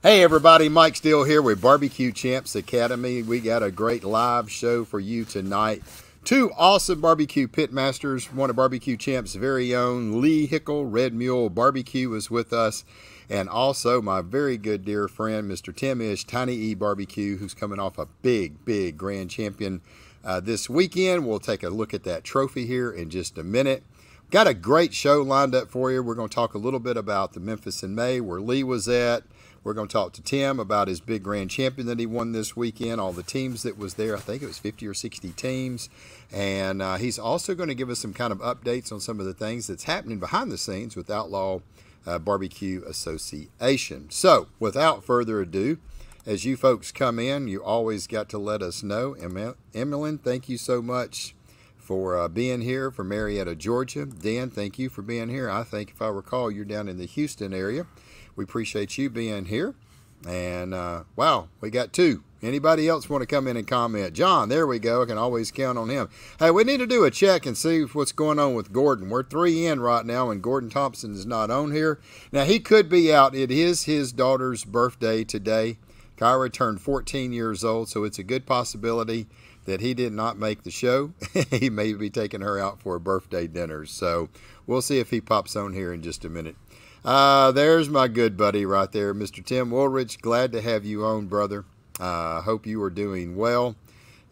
Hey everybody, Mike Steele here with Barbecue Champs Academy. We got a great live show for you tonight. Two awesome barbecue pitmasters. One of Barbecue Champs' very own Lee Hickel, Red Mule Barbecue, is with us. And also my very good dear friend, Mr. Tim Ish, Tiny E Barbecue, who's coming off a big grand champion this weekend. We'll take a look at that trophy here in just a minute. Got a great show lined up for you. We're going to talk a little bit about the Memphis in May, where Lee was at. We're going to talk to Tim about his big grand champion that he won this weekend, all the teams that was there. I think it was 50 or 60 teams. And he's also going to give us some kind of updates on some of the things that's happening behind the scenes with Outlaw BBQ Association. So, without further ado, as you folks come in, you always got to let us know. Emmeline, thank you so much for being here from Marietta, Georgia. Dan, thank you for being here. I think, if I recall, you're down in the Houston area. We appreciate you being here. And, wow, we got two. Anybody else want to come in and comment? John, there we go. I can always count on him. Hey, we need to do a check and see what's going on with Gordon. We're 3 in right now, and Gordon Thompson is not on here. Now, he could be out. It is his daughter's birthday today. Kyra turned 14 years old, so it's a good possibility that he did not make the show. He may be taking her out for a birthday dinner. So we'll see if he pops on here in just a minute. There's my good buddy right there, Mr. Tim Woolrich. Glad to have you on, brother. I hope you are doing well,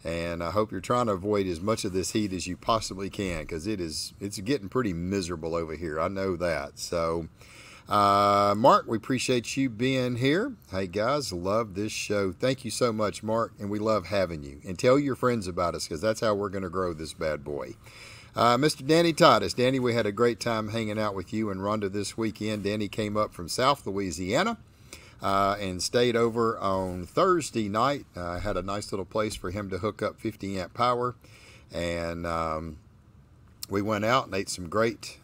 and I hope you're trying to avoid as much of this heat as you possibly can, because it's getting pretty miserable over here. I know that. So, Mark, we appreciate you being here. Hey, guys, love this show. Thank you so much, Mark, and we love having you. And tell your friends about us, because that's how we're going to grow this bad boy. Mr. Danny Titus. Danny, we had a great time hanging out with you and Rhonda this weekend. Danny came up from South Louisiana and stayed over on Thursday night. Had a nice little place for him to hook up 50 amp power. And we went out and ate some great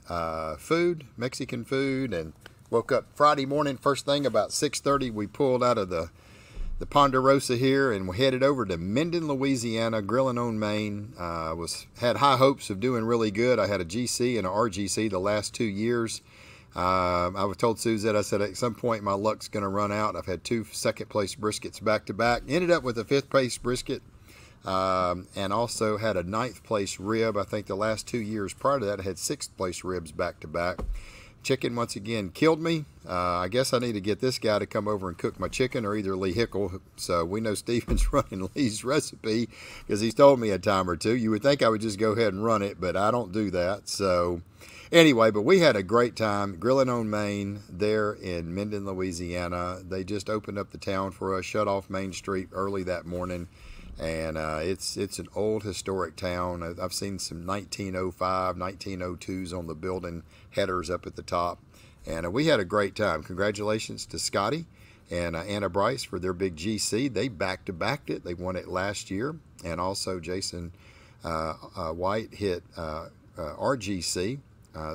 food, Mexican food, and woke up Friday morning, first thing about 6:30. We pulled out of the Ponderosa here and we headed over to Minden, Louisiana, grilling on Maine. Had high hopes of doing really good. I had a GC and an RGC the last 2 years. I was told Suzette, I said, at some point my luck's going to run out. I've had 2 second place briskets back to back. Ended up with a 5th place brisket and also had a 9th place rib. I think the last 2 years prior to that I had 6th place ribs back to back. Chicken once again killed me. I guess I need to get this guy to come over and cook my chicken, or either Lee Hickel. So we know Steven's running Lee's recipe because he's told me a time or two. You would think I would just go ahead and run it, but I don't do that. So anyway, but we had a great time grilling on Maine there in Minden, Louisiana. They just opened up the town for us, shut off Main Street early that morning. And it's an old historic town. I've seen some 1905, 1902s on the building headers up at the top. And we had a great time. Congratulations to Scotty and Anna Bryce for their big GC. They back-to-backed it. They won it last year. And also Jason White hit RGC.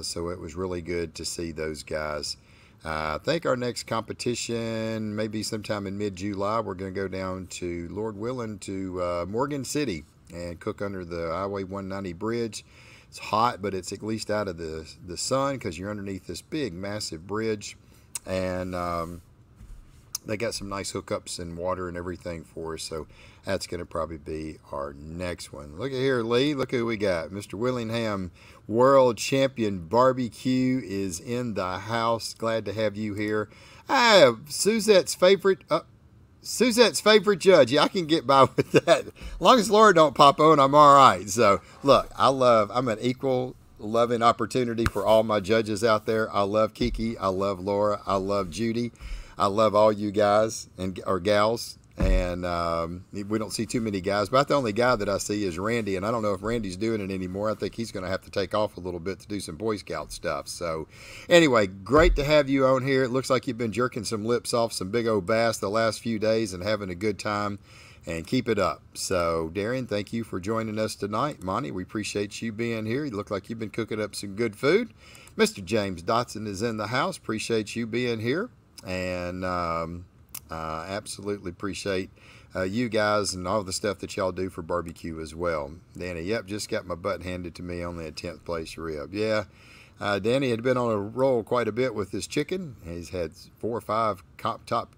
So it was really good to see those guys. I think our next competition may be sometime in mid-July. We're going to go down to, Lord willing, to Morgan City and cook under the Highway 190 bridge. It's hot, but it's at least out of the sun because you're underneath this big, massive bridge. And they got some nice hookups and water and everything for us. So that's going to probably be our next one. Look at here, Lee. Look who we got. Mr. Willingham, World Champion Barbecue, is in the house. Glad to have you here. Suzette's favorite judge. Yeah, I can get by with that. As long as Laura don't pop on, I'm all right. So, look, I'm an equal loving opportunity for all my judges out there. I love Kiki. I love Laura. I love Judy. I love all you guys or gals. And we don't see too many guys. About the only guy that I see is Randy, and I don't know if Randy's doing it anymore. I think he's going to have to take off a little bit to do some Boy Scout stuff. So anyway, great to have you on here. It looks like you've been jerking some lips off some big old bass the last few days and having a good time, and keep it up. So Darian, thank you for joining us tonight. Monty, we appreciate you being here. You look like you've been cooking up some good food. Mr. James Dotson is in the house. Appreciate you being here. And absolutely appreciate you guys and all the stuff that y'all do for barbecue as well. Danny, yep, just got my butt handed to me, only a 10th place rib. Yeah, Danny had been on a roll quite a bit with his chicken. He's had 4 or 5 top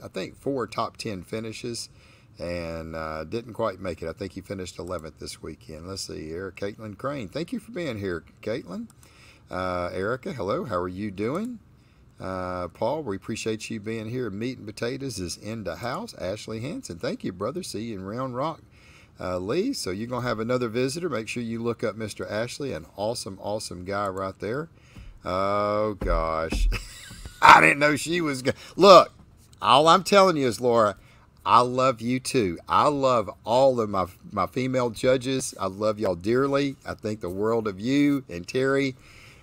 I think 4 top 10 finishes, and didn't quite make it. I think he finished 11th this weekend. Let's see here. Caitlin Crane, thank you for being here, Caitlin. Erica, hello, how are you doing? Paul, we appreciate you being here. Meat and Potatoes is in the house. Ashley Hanson, thank you, brother. See you in Round Rock. Lee, so you're going to have another visitor. Make sure you look up Mr. Ashley, an awesome, awesome guy right there. Oh, gosh. I didn't know she was good. Look, all I'm telling you is, Laura, I love you too. I love all of my female judges. I love y'all dearly. I think the world of you and Terry.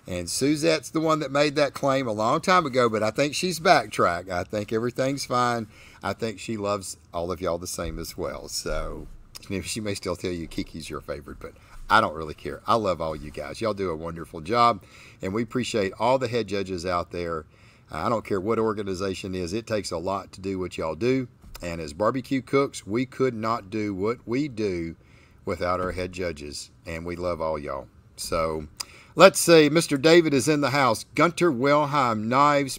And Suzette's the one that made that claim a long time ago, but I think she's backtracked. I think everything's fine. I think she loves all of y'all the same as well. So she may still tell you Kiki's your favorite, but I don't really care. I love all you guys. Y'all do a wonderful job, and we appreciate all the head judges out there. I don't care what organization it is. It takes a lot to do what y'all do, and as barbecue cooks, we could not do what we do without our head judges, and we love all y'all. So let's see. Mr. David is in the house. Gunter Wilhelm knives.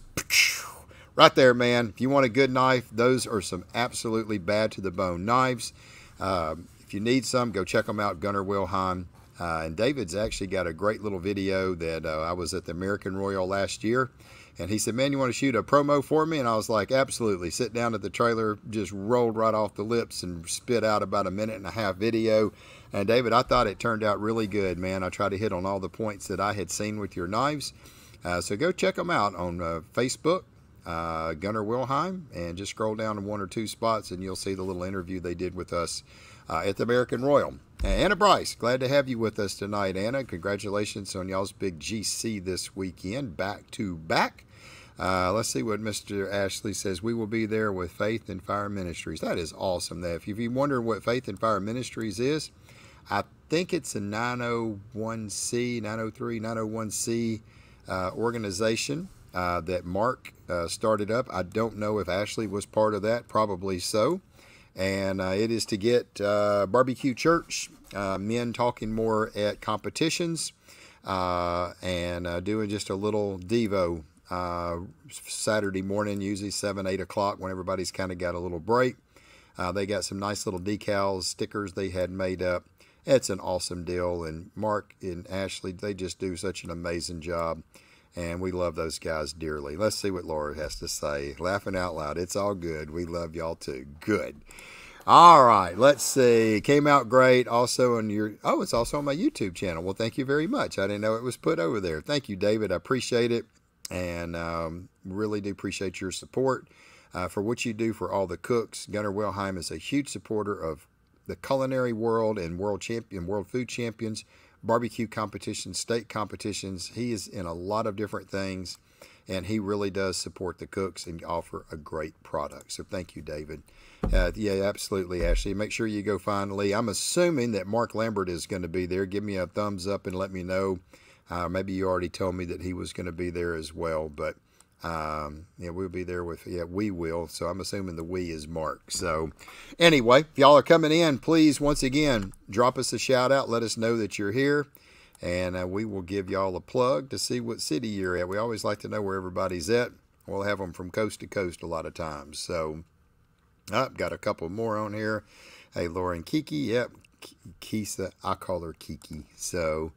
Right there, man. If you want a good knife, those are some absolutely bad to the bone knives. If you need some, go check them out, Gunter Wilhelm. And David's actually got a great little video that I was at the American Royal last year. And he said, man, you want to shoot a promo for me? And I was like, absolutely. Sit down at the trailer, just rolled right off the lips and spit out about a 1.5-minute video. And David, I thought it turned out really good, man. I tried to hit on all the points that I had seen with your knives. So go check them out on Facebook, Gunter Wilhelm, and just scroll down to 1 or 2 spots and you'll see the little interview they did with us at the American Royal. Anna Bryce, glad to have you with us tonight, Anna. Congratulations on y'all's big GC this weekend, back to back. Let's see what Mr. Ashley says. We will be there with Faith and Fire Ministries. That is awesome. If you're wondering what Faith and Fire Ministries is, I think it's a 901C, 903, 901C organization that Mark started up. I don't know if Ashley was part of that. Probably so. And it is to get barbecue church, men talking more at competitions, and doing just a little Devo Saturday morning, usually 7, 8 o'clock when everybody's kind of got a little break. They got some nice little decals, stickers they had made up. It's an awesome deal. And Mark and Ashley, they just do such an amazing job. And we love those guys dearly. Let's see what Laura has to say. Laughing out loud. It's all good. We love y'all too. Good. All right. Let's see. Came out great. Also on your... Oh, it's also on my YouTube channel. Well, thank you very much. I didn't know it was put over there. Thank you, David. I appreciate it. And really do appreciate your support for what you do for all the cooks. Gunter Wilhelm is a huge supporter of the culinary world and world food champions, barbecue competitions, state competitions. He is in a lot of different things, and he really does support the cooks and offer a great product. So thank you, David. Yeah, absolutely, Ashley. Make sure you go find Lee. I'm assuming that Mark Lambert is going to be there. Give me a thumbs up and let me know. Maybe you already told me that he was going to be there as well, but yeah, we'll be there with, yeah, we will. So I'm assuming the we is Mark. So anyway, if y'all are coming in, please, once again, drop us a shout out. Let us know that you're here, and we will give y'all a plug to see what city you're at. We always like to know where everybody's at. We'll have them from coast to coast a lot of times. So I've got a couple more on here. Hey, Lauren Kiki. Yep. Kisa. I call her Kiki. So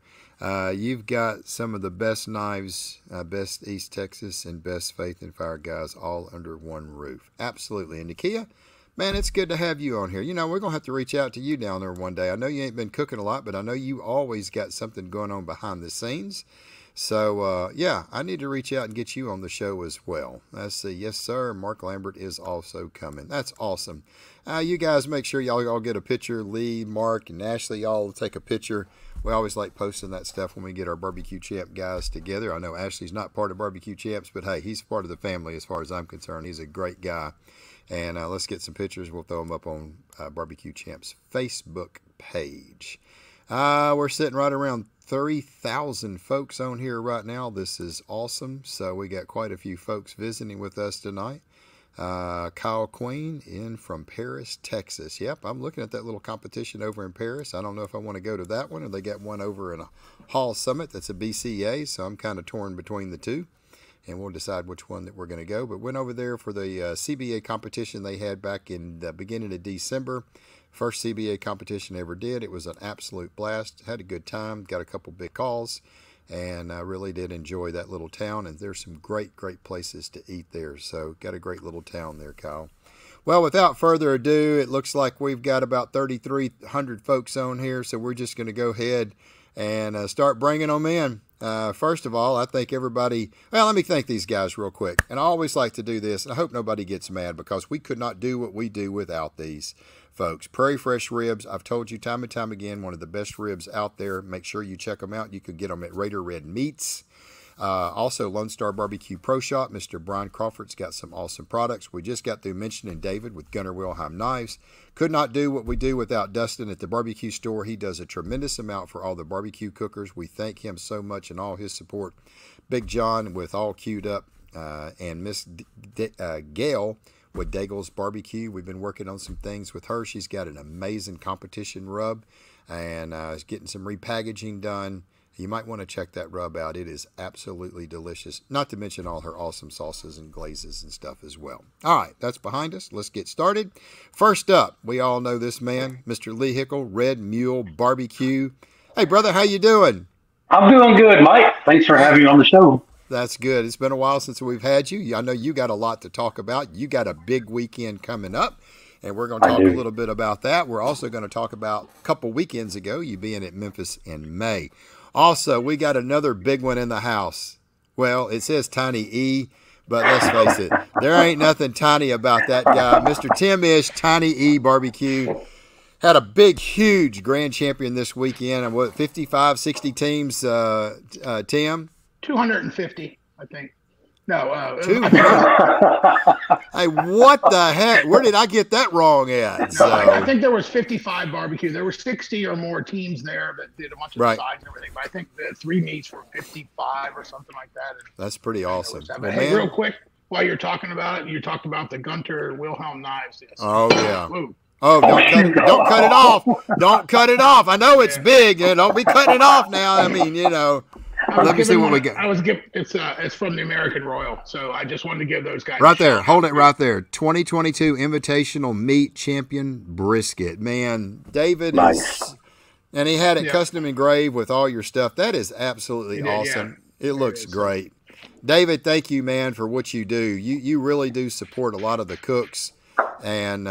you've got some of the best knives, best East Texas and best Faith and Fire guys all under one roof. Absolutely. And Nakia, man, it's good to have you on here. You know, we're going to have to reach out to you down there one day. I know you ain't been cooking a lot, but I know you always got something going on behind the scenes. So, yeah, I need to reach out and get you on the show as well. Let's see. Yes, sir. Mark Lambert is also coming. That's awesome. You guys make sure y'all all get a picture. Lee, Mark, and Ashley, y'all take a picture. We always like posting that stuff when we get our Barbecue Champ guys together. I know Ashley's not part of Barbecue Champs, but hey, he's part of the family as far as I'm concerned. He's a great guy. And let's get some pictures. We'll throw them up on Barbecue Champs Facebook page. We're sitting right around 30,000 folks on here right now. This is awesome. So we got quite a few folks visiting with us tonight. Kyle Queen in from Paris, Texas. Yep, I'm looking at that little competition over in Paris. I don't know if I want to go to that one, or they got one over in a Hall Summit that's a BCA, so I'm kind of torn between the two. and we'll decide which one that we're going to go. But went over there for the CBA competition they had back in the beginning of December. First CBA competition I ever did. It was an absolute blast. Had a good time. Got a couple big calls, and I really did enjoy that little town. And there's some great places to eat there. So got a great little town there, Kyle. Well, without further ado, it looks like we've got about 3,300 folks on here, so we're just going to go ahead and start bringing them in. First of all, I think everybody, well, let me thank these guys real quick. And I always like to do this, and I hope nobody gets mad because we could not do what we do without these folks. Prairie Fresh Ribs, I've told you time and time again, one of the best ribs out there. Make sure you check them out. You can get them at Raider Red Meats. Also, Lone Star Barbecue Pro Shop. Mr. Brian Crawford's got some awesome products. We just got through mentioning David with Gunnar Wilhelm Knives. Could not do what we do without Dustin at the barbecue store. He does a tremendous amount for all the barbecue cookers. We thank him so much and all his support. Big John with All Queued Up, and Miss Gail with Daigle's Barbecue. We've been working on some things with her. She's got an amazing competition rub and is getting some repackaging done. You might want to check that rub out. It is absolutely delicious, not to mention all her awesome sauces and glazes and stuff as well. All right, that's behind us. Let's get started. First up, we all know this man, Mr. Lee Hickel, Red Mule Barbecue. Hey, brother, how you doing? I'm doing good, Mike. Thanks for having me on the show. That's good. It's been a while since we've had you. I know you got a lot to talk about. You got a big weekend coming up, and we're going to talk a little bit about that. We're also going to talk about a couple weekends ago, you being at Memphis in May. Also, we got another big one in the house. Well, it says Tiny E, but let's face it, there ain't nothing tiny about that guy. Mr. Tim Ish, Tiny E Barbecue, had a big, huge grand champion this weekend. And what, 55, 60 teams, Tim? 250, I think. No. 200. Hey, what the heck? Where did I get that wrong at? No, I think there was 55 barbecue. There were 60 or more teams there that did a bunch of sides and everything. But I think the 3 meets were 55 or something like that. And that's pretty awesome. Well, hey, real quick, while you're talking about it, you talked about the Gunter Wilhelm Knives. Yes. Oh, yeah. Woo. Oh, don't cut it off. Don't cut it off. I know it's big. Don't be cutting it off now. I mean, you know. Let me see what we got. It's from the American Royal, so I just wanted to give those guys right there. Hold it right there. 2022 Invitational Meat Champion Brisket. Man, David is, and he had it custom engraved with all your stuff. That is absolutely awesome. Yeah. It looks great. David, thank you, man, for what you do. You really do support a lot of the cooks, and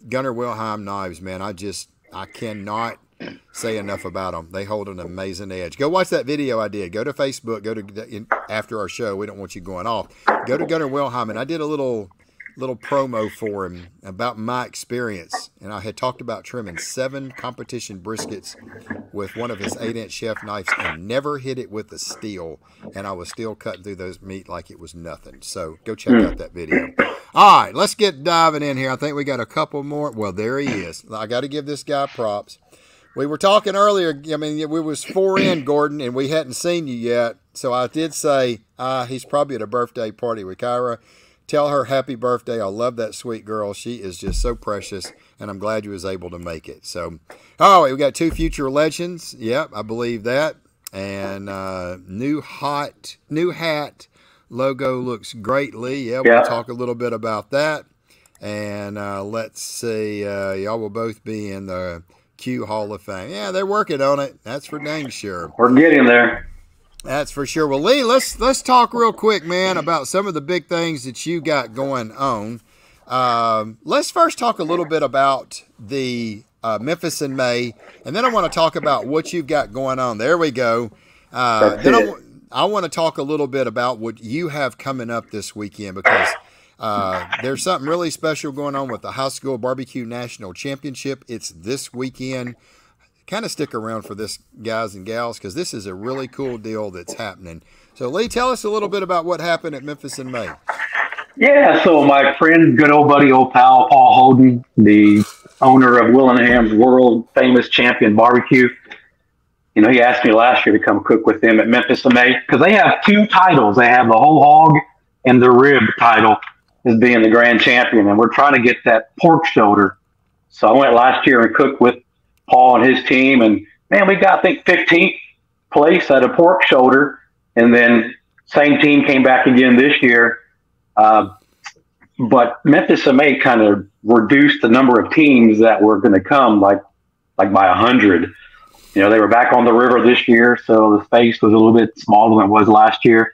Gunnar Wilhelm Knives, man. I cannot say enough about them. They hold an amazing edge. Go watch that video I did. Go to Facebook. Go to after our show. We don't want you going off. Go to Gunnar Wilhelm, and I did a little promo for him about my experience. And I had talked about trimming 7 competition briskets with one of his 8-inch chef knives and never hit it with a steel. And I was still cutting through those meat like it was nothing. So go check out that video. All right, let's get diving in here. I think we got a couple more. Well, there he is. I got to give this guy props. We were talking earlier, I mean, we was 4 in, Gordon, and we hadn't seen you yet. So I did say, he's probably at a birthday party with Kyra. Tell her happy birthday. I love that sweet girl. She is just so precious, and I'm glad you was able to make it. So, all right, we got 2 future legends. Yep, I believe that. And new hat logo looks great, Lee. Yeah, we'll talk a little bit about that. And let's see, y'all will both be in the Q Hall of Fame. Yeah, they're working on it. That's for dang sure. We're getting there. That's for sure. Well, Lee, let's talk real quick, man, about some of the big things that you got going on. Let's first talk a little bit about the Memphis in May, and then I want to talk about what you've got going on. There we go. Then I want to talk a little bit about what you have coming up this weekend, because there's something really special going on with the High School BBQ National Championship. It's this weekend. Kind of stick around for this, guys and gals, because this is a really cool deal that's happening. So, Lee, tell us a little bit about what happened at Memphis in May. Yeah, so my friend, good old buddy, old pal, Paul Holden, the owner of Willingham's world famous champion barbecue, you know, he asked me last year to come cook with them at Memphis in May, because they have 2 titles. They have the whole hog and the rib title as being the grand champion, and we're trying to get that pork shoulder. So I went last year and cooked with Paul and his team, and man, we got, I think, 15th place at a pork shoulder, and then Same team came back again this year. But Memphis MA kind of reduced the number of teams that were going to come like by 100. They were back on the river this year, so the space was a little bit smaller than it was last year.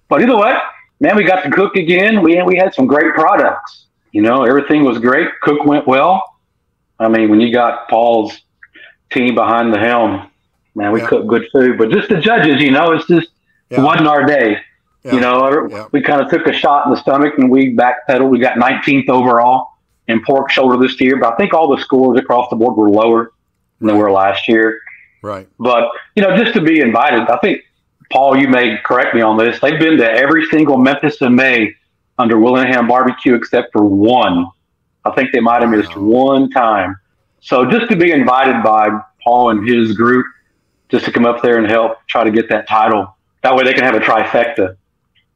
But either way, man, we got to cook again. We had some great products. Everything was great. Cook went well. I mean, when you got Paul's team behind the helm, man, we cooked good food. But just the judges, it's just it wasn't our day. Yeah. We kind of took a shot in the stomach and we backpedaled. We got 19th overall in pork shoulder this year, but I think all the scores across the board were lower than they were last year. Right. But, just to be invited, I think, Paul, you may correct me on this. They've been to every single Memphis MA under Willingham Barbecue except for one. I think they might have missed one time. So just to be invited by Paul and his group, just to come up there and help try to get that title. That way they can have a trifecta.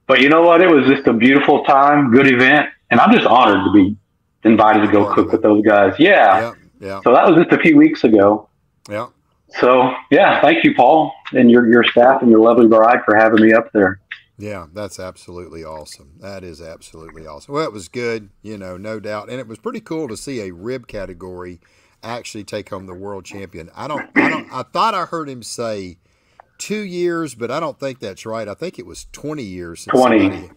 But you know what? It was just a beautiful time, good event. And I'm just honored to be invited to go cook with those guys. Yeah. So that was just a few weeks ago. Yeah. So, thank you, Paul, and your staff and your lovely bride for having me up there. Yeah, that's absolutely awesome. That is absolutely awesome. Well, it was good, no doubt. And it was pretty cool to see a rib category actually take home the world champion. I thought I heard him say 2 years, but I don't think that's right. I think it was 20 years. 20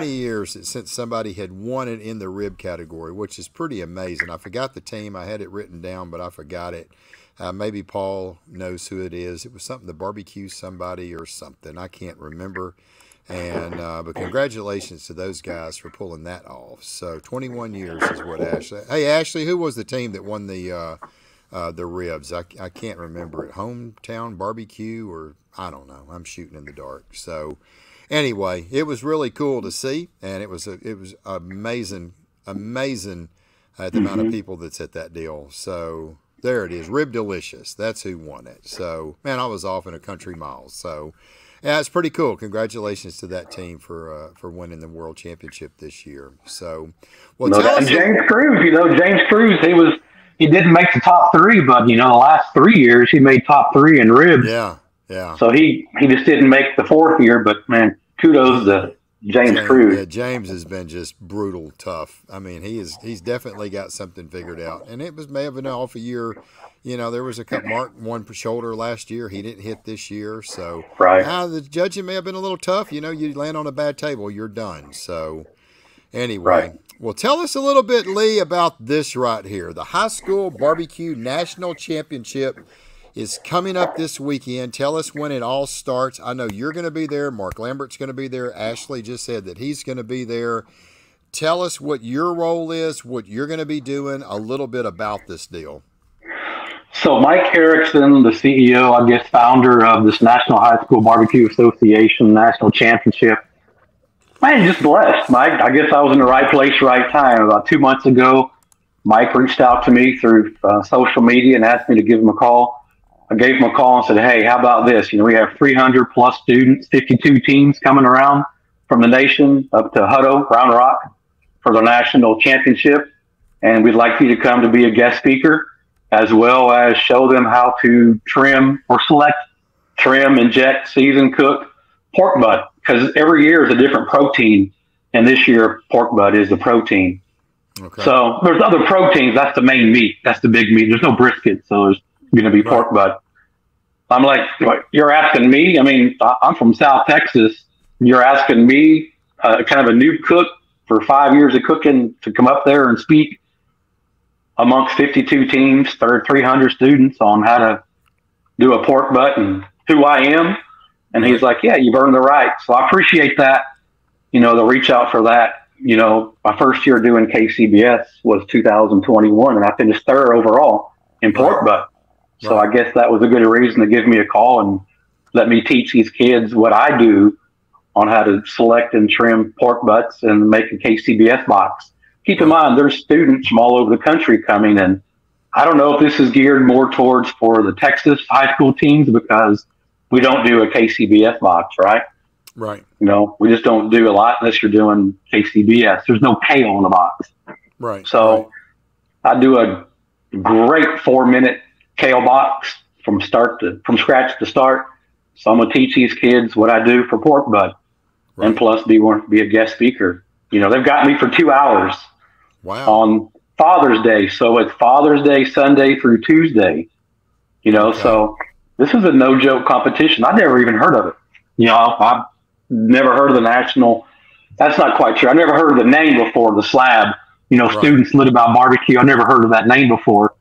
years since somebody had won it in the rib category, which is pretty amazing. I forgot the team. I had it written down, but I forgot it. Maybe Paul knows who it is. It was something, the barbecue somebody or something. I can't remember. And but congratulations to those guys for pulling that off. So 21 years is what Ashley. Hey, Ashley, who was the team that won the ribs? I can't remember it. Hometown Barbecue, or I don't know. I'm shooting in the dark. So anyway, it was really cool to see, and it was amazing the amount of people that's at that deal. So there it is, Rib Delicious. That's who won it. So man, I was off in a country mile. So yeah, it's pretty cool. Congratulations to that team for winning the world championship this year. So, well, James Cruz, he didn't make the top three, but the last 3 years he made top three in ribs. Yeah. So he just didn't make the fourth year, but man, kudos to James Cruz. Yeah, James has been just brutal tough. I mean, he's definitely got something figured out, and may have been off a year. There was a couple. Mark won per shoulder last year. He didn't hit this year, so the judging may have been a little tough. You land on a bad table, you're done. So anyway, well, tell us a little bit, Lee, about this right here. The High School Barbecue National Championship is coming up this weekend. Tell us when it all starts. I know you're going to be there. Mark Lambert's going to be there. Ashley just said that he's going to be there. Tell us what your role is, what you're going to be doing, a little bit about this deal. So Mike Erickson, the CEO, I guess founder of this National High School Barbecue Association National Championship. Man, just blessed, Mike. I guess I was in the right place, right time. About 2 months ago, Mike reached out to me through social media and asked me to give him a call. I gave him a call and said, hey, how about this? We have 300 plus students, 52 teams coming around from the nation up to Hutto, Round Rock for the national championship. And we'd like you to come to be a guest speaker, as well as show them how to trim or inject, season, cook pork butt. Because every year is a different protein. And this year, pork butt is the protein. Okay. So there's other proteins. That's the main meat. That's the big meat. There's no brisket. So there's going to be pork butt. I'm like, you're asking me? I mean, I'm from South Texas. You're asking me, kind of a new cook for 5 years of cooking, to come up there and speak amongst 52 teams, 300 students on how to do a pork butt and who I am. And he's like, yeah, you've earned the right. So I appreciate that. The reach out for that. My first year doing KCBS was 2021, and I finished third overall in pork butt. So I guess that was a good reason to give me a call and let me teach these kids what I do on how to select and trim pork butts and make a KCBS box. Keep in mind, there's students from all over the country coming, and I don't know if this is geared more towards for the Texas high school teams, because we don't do a KCBS box, right? Right. We just don't do a lot unless you're doing KCBS. There's no kale in the box. Right. So I do a great 4-minute kale box from scratch to start. So I'm going to teach these kids what I do for pork butt. and plus be a guest speaker. You know, they've got me for 2 hours on Father's Day. So it's Father's Day, Sunday through Tuesday, you know, so this is a no joke competition. I never even heard of it. You know, I've never heard of the national. That's not quite true. I never heard of the name before, the SLAB, you know, Students Lit About Barbecue. I never heard of that name before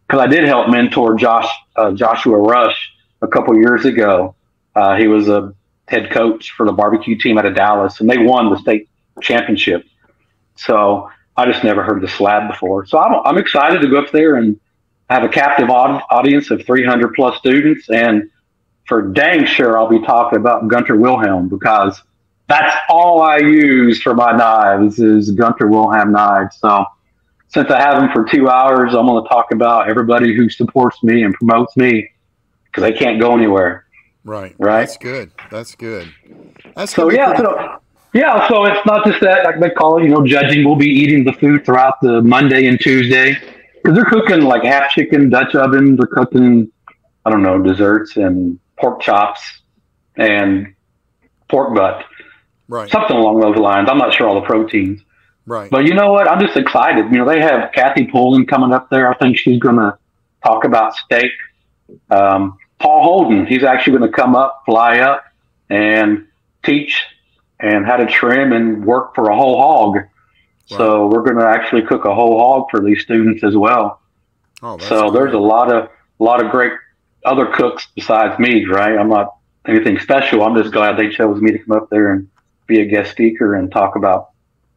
because I did help mentor Joshua Rush a couple years ago. He was a head coach for the barbecue team out of Dallas, and they won the state championship. So I just never heard the SLAB before. So I'm excited to go up there and have a captive audience of 300 plus students. And for dang sure, I'll be talking about Gunter Wilhelm because that's all I use for my knives is Gunter Wilhelm knives. So since I have them for 2 hours, I'm going to talk about everybody who supports me and promotes me because they can't go anywhere. Right. That's good. That's good. So so it's not just that, like they call it, you know, judging. We'll be eating the food throughout the Monday and Tuesday because they're cooking like half chicken, Dutch oven. They're cooking, I don't know, desserts and pork chops and pork butt. Right. Something along those lines. I'm not sure all the proteins. Right. But you know what? I'm just excited. You know, they have Kathy Pullen coming up there. I think she's going to talk about steak. Paul Holden, he's actually going to come up, fly up, and teach and how to trim and work for a whole hog. Right. So we're going to actually cook a whole hog for these students as well. Oh, so there's a lot of great other cooks besides me, right? I'm not anything special. I'm just glad they chose me to come up there and be a guest speaker and talk about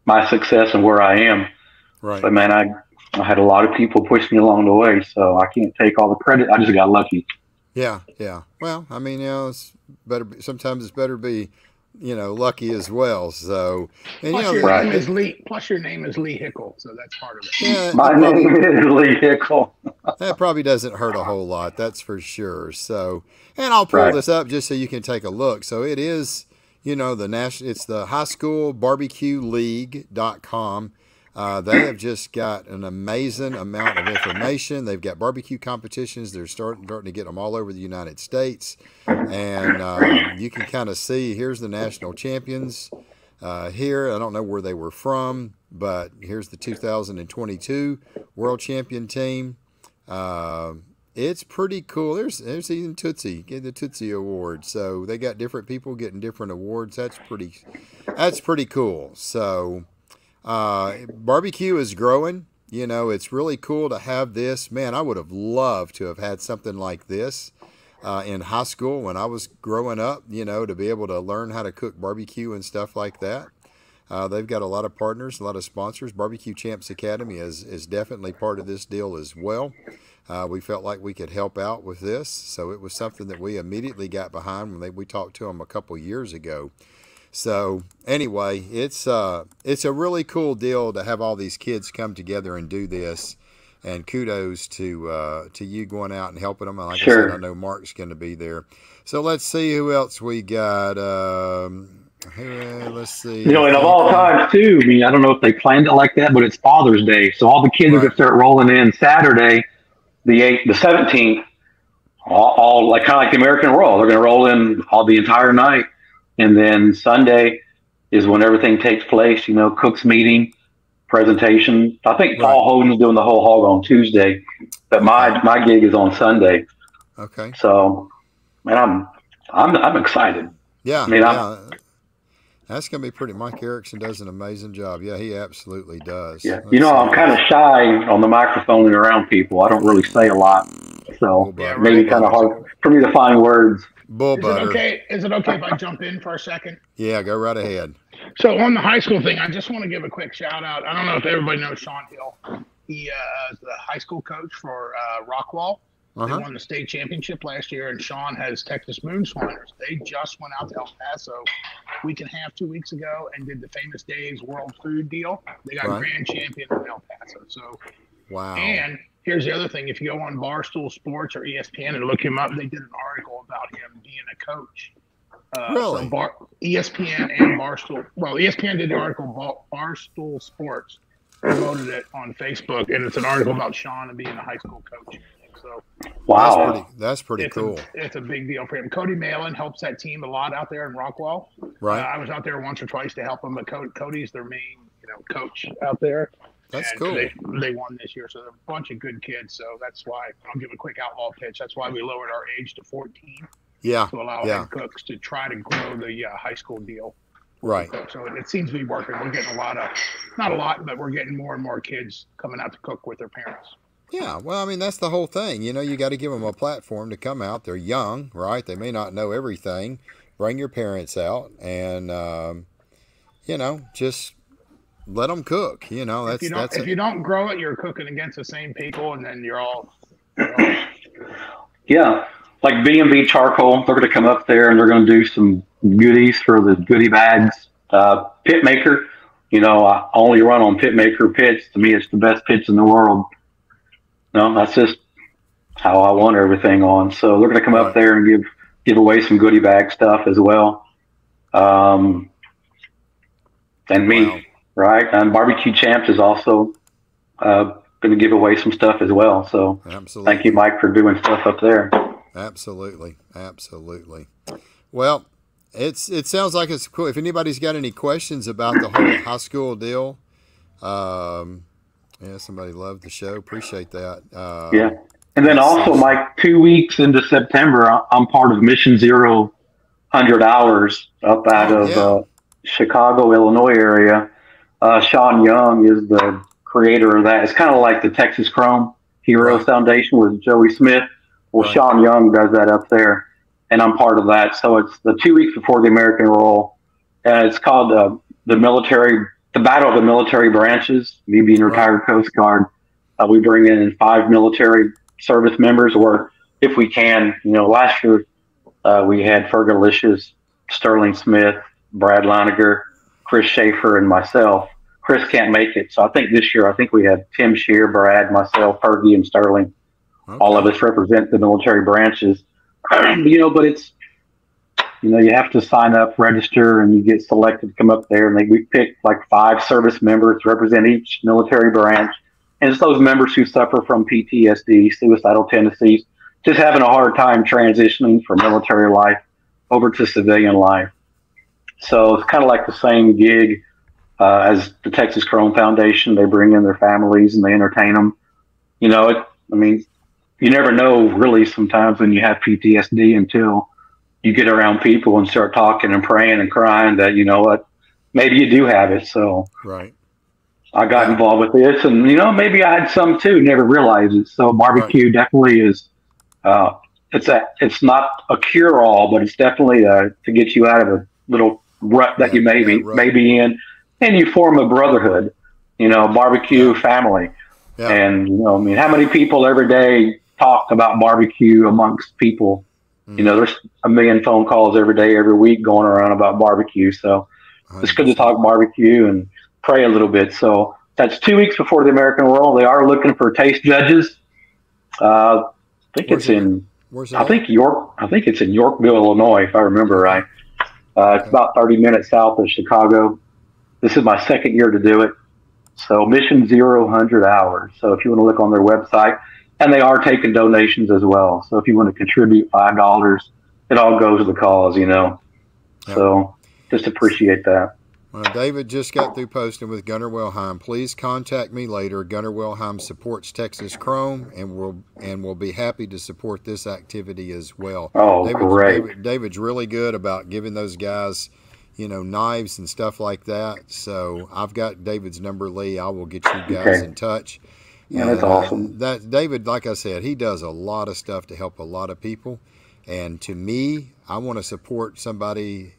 my success and where I am. Right. But man, I had a lot of people push me along the way, so I can't take all the credit. I just got lucky. Yeah. Well, I mean, you know, it's better. Sometimes it's better to be, you know, lucky as well. So, and plus, you know, your name is Lee. Plus, your name is Lee Hickel, so that's part of it. Yeah, my name is Lee Hickel. That probably doesn't hurt a whole lot. That's for sure. So, and I'll pull this up just so you can take a look. So it is, you know, it's the highschoolbarbecueleague.com. They have just got an amazing amount of information. They've got barbecue competitions. They're starting to get them all over the United States. And you can kind of see, here's the national champions here. I don't know where they were from, but here's the 2022 world champion team. It's pretty cool. There's even Tootsie getting the Tootsie Award. So they got different people getting different awards. That's pretty cool. So barbecue is growing. You know, it's really cool to have this. Man, I would have loved to have had something like this in high school when I was growing up, you know, to be able to learn how to cook barbecue and stuff like that. They've got a lot of partners, a lot of sponsors. Barbecue Champs Academy is definitely part of this deal as well. We felt like we could help out with this, so it was something that we immediately got behind when we talked to them a couple years ago. So anyway, it's a really cool deal to have all these kids come together and do this. And kudos to you going out and helping them. And like I said, I know Mark's going to be there. So let's see who else we got. Let's see. You know, and of all times too, I mean, I don't know if they planned it like that, but it's Father's Day, so all the kids are going to start rolling in Saturday, the 17th, all like kind of like the American Roll. They're going to roll in all the entire night, and then Sunday is when everything takes place. You know, cooks meeting, presentation. I think Paul Holden's doing the whole hog on Tuesday, but my gig is on Sunday. Okay. So, man, I'm excited. Yeah. I mean, that's going to be pretty. Mike Erickson does an amazing job. Yeah, he absolutely does. Yeah. You know, I'm kind of shy on the microphone and around people. I don't really say a lot. So maybe kind of hard for me to find words. Bull butter. Is it okay if I jump in for a second? Yeah, go right ahead. So on the high school thing, I just want to give a quick shout out. I don't know if everybody knows Sean Hill. He is the high school coach for Rockwall. They won the state championship last year, and Sean has Texas Moonswiners. They just went out to El Paso a week and a half, 2 weeks ago, and did the Famous Dave's World Food deal. They got grand champion in El Paso. So, wow. And here's the other thing: if you go on Barstool Sports or ESPN and look him up, they did an article about him being a coach. Really? So ESPN and Barstool. Well, ESPN did the article. Barstool Sports promoted it on Facebook, and it's an article about Sean and being a high school coach. So wow, that's pretty cool. It's a big deal for him. Cody Malin helps that team a lot out there in Rockwall. Right. I was out there once or twice to help them, but Cody's their main, coach out there. That's and cool. They won this year, so they're a bunch of good kids. So that's why I'll give a quick outlaw pitch. That's why we lowered our age to 14. Yeah. To allow head cooks to try to grow the high school deal. Right. So it seems to be working. We're getting not a lot, but we're getting more and more kids coming out to cook with their parents. Yeah, well, I mean, that's the whole thing. You got to give them a platform to come out. They're young, right? They may not know everything. Bring your parents out and, just let them cook. If you don't grow it, you're cooking against the same people, and then you're all. Yeah, like B&B Charcoal, they're going to come up there and they're going to do some goodies for the goodie bags. Pit Maker, I only run on Pit Maker pits. To me, it's the best pits in the world. No, that's just how I want everything on. So they're going to come up there and give away some goodie bag stuff as well. And me, right? And Barbecue Champs is also going to give away some stuff as well. So absolutely. Thank you, Mike, for doing stuff up there. Absolutely. Well, it sounds like it's cool. If anybody's got any questions about the whole high school deal, somebody loved the show. Appreciate that. Yeah. And then also, Mike, 2 weeks into September, I'm part of Mission Zero 100 Hours up out of Chicago, Illinois area. Sean Young is the creator of that. It's kind of like the Texas Chrome Heroes Foundation with Joey Smith. Well, Sean Young does that up there, and I'm part of that. So it's the 2 weeks before the American Roll, and it's called the Battle of the Military Branches. Me being retired Coast Guard, we bring in 5 military service members, or if we can, last year we had Fergal Licious, Sterling Smith, Brad Leininger, Chris Schaefer, and myself. Chris can't make it, so I think this year we had Tim Shear, Brad, myself, Fergie, and Sterling. Okay. All of us represent the military branches, but it's, you have to sign up, register, and you get selected to come up there. And we pick like 5 service members to represent each military branch. And it's those members who suffer from PTSD, suicidal tendencies, just having a hard time transitioning from military life over to civilian life. So it's kind of like the same gig as the Texas Chrome Foundation. They bring in their families and they entertain them. You never know really sometimes when you have PTSD until you get around people and start talking and praying and crying that, maybe you do have it. So I got involved with this, and, maybe I had some too, never realized it. So barbecue definitely is, it's not a cure all, but it's definitely to get you out of a little rut that you may be in, and you form a brotherhood, barbecue family. Yeah. And, how many people every day talk about barbecue amongst people? There's a million phone calls every day, every week going around about barbecue. So 100%. It's good to talk barbecue and pray a little bit. So that's 2 weeks before the American Roll. They are looking for taste judges. I think it's in Yorkville, Illinois, if I remember right. It's about 30 minutes south of Chicago. This is my second year to do it. So Mission 100 Hours. So if you want to look on their website, and they are taking donations as well. So if you want to contribute $5, it all goes to the cause, Yep. So just appreciate that. Well, David just got through posting with Gunnar Wilhelm. Please contact me later. Gunnar Wilhelm supports Texas Chrome, and we'll be happy to support this activity as well. Oh, great. David's really good about giving those guys, knives and stuff like that. So I've got David's number, Lee. I will get you guys in touch. Yeah, that's awesome. That David, like I said, he does a lot of stuff to help a lot of people. And to me, I want to support somebody.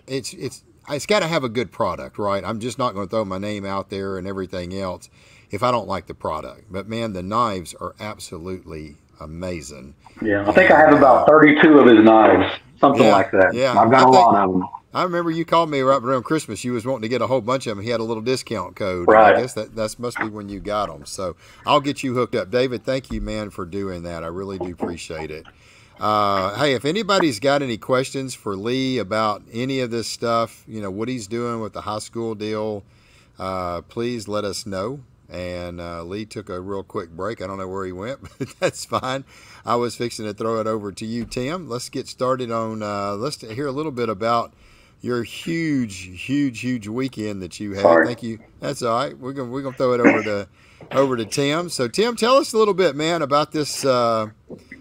It's got to have a good product, right? I'm just not going to throw my name out there and everything else if I don't like the product. But man, the knives are absolutely amazing. Yeah, I think I have about 32 of his knives, something like that. Yeah, I've got a lot of them. I remember you called me right around Christmas. You was wanting to get a whole bunch of them. He had a little discount code. Right. I guess that must be when you got them. So I'll get you hooked up. David, thank you, man, for doing that. I really do appreciate it. Hey, if anybody's got any questions for Lee about any of this stuff, what he's doing with the high school deal, please let us know. And Lee took a real quick break. I don't know where he went, but that's fine. I was fixing to throw it over to you, Tim. Let's get started on, let's hear a little bit about your huge weekend that you had. Sorry. Thank you. That's all right. We're gonna throw it over to Tim. So Tim, tell us a little bit, man, about this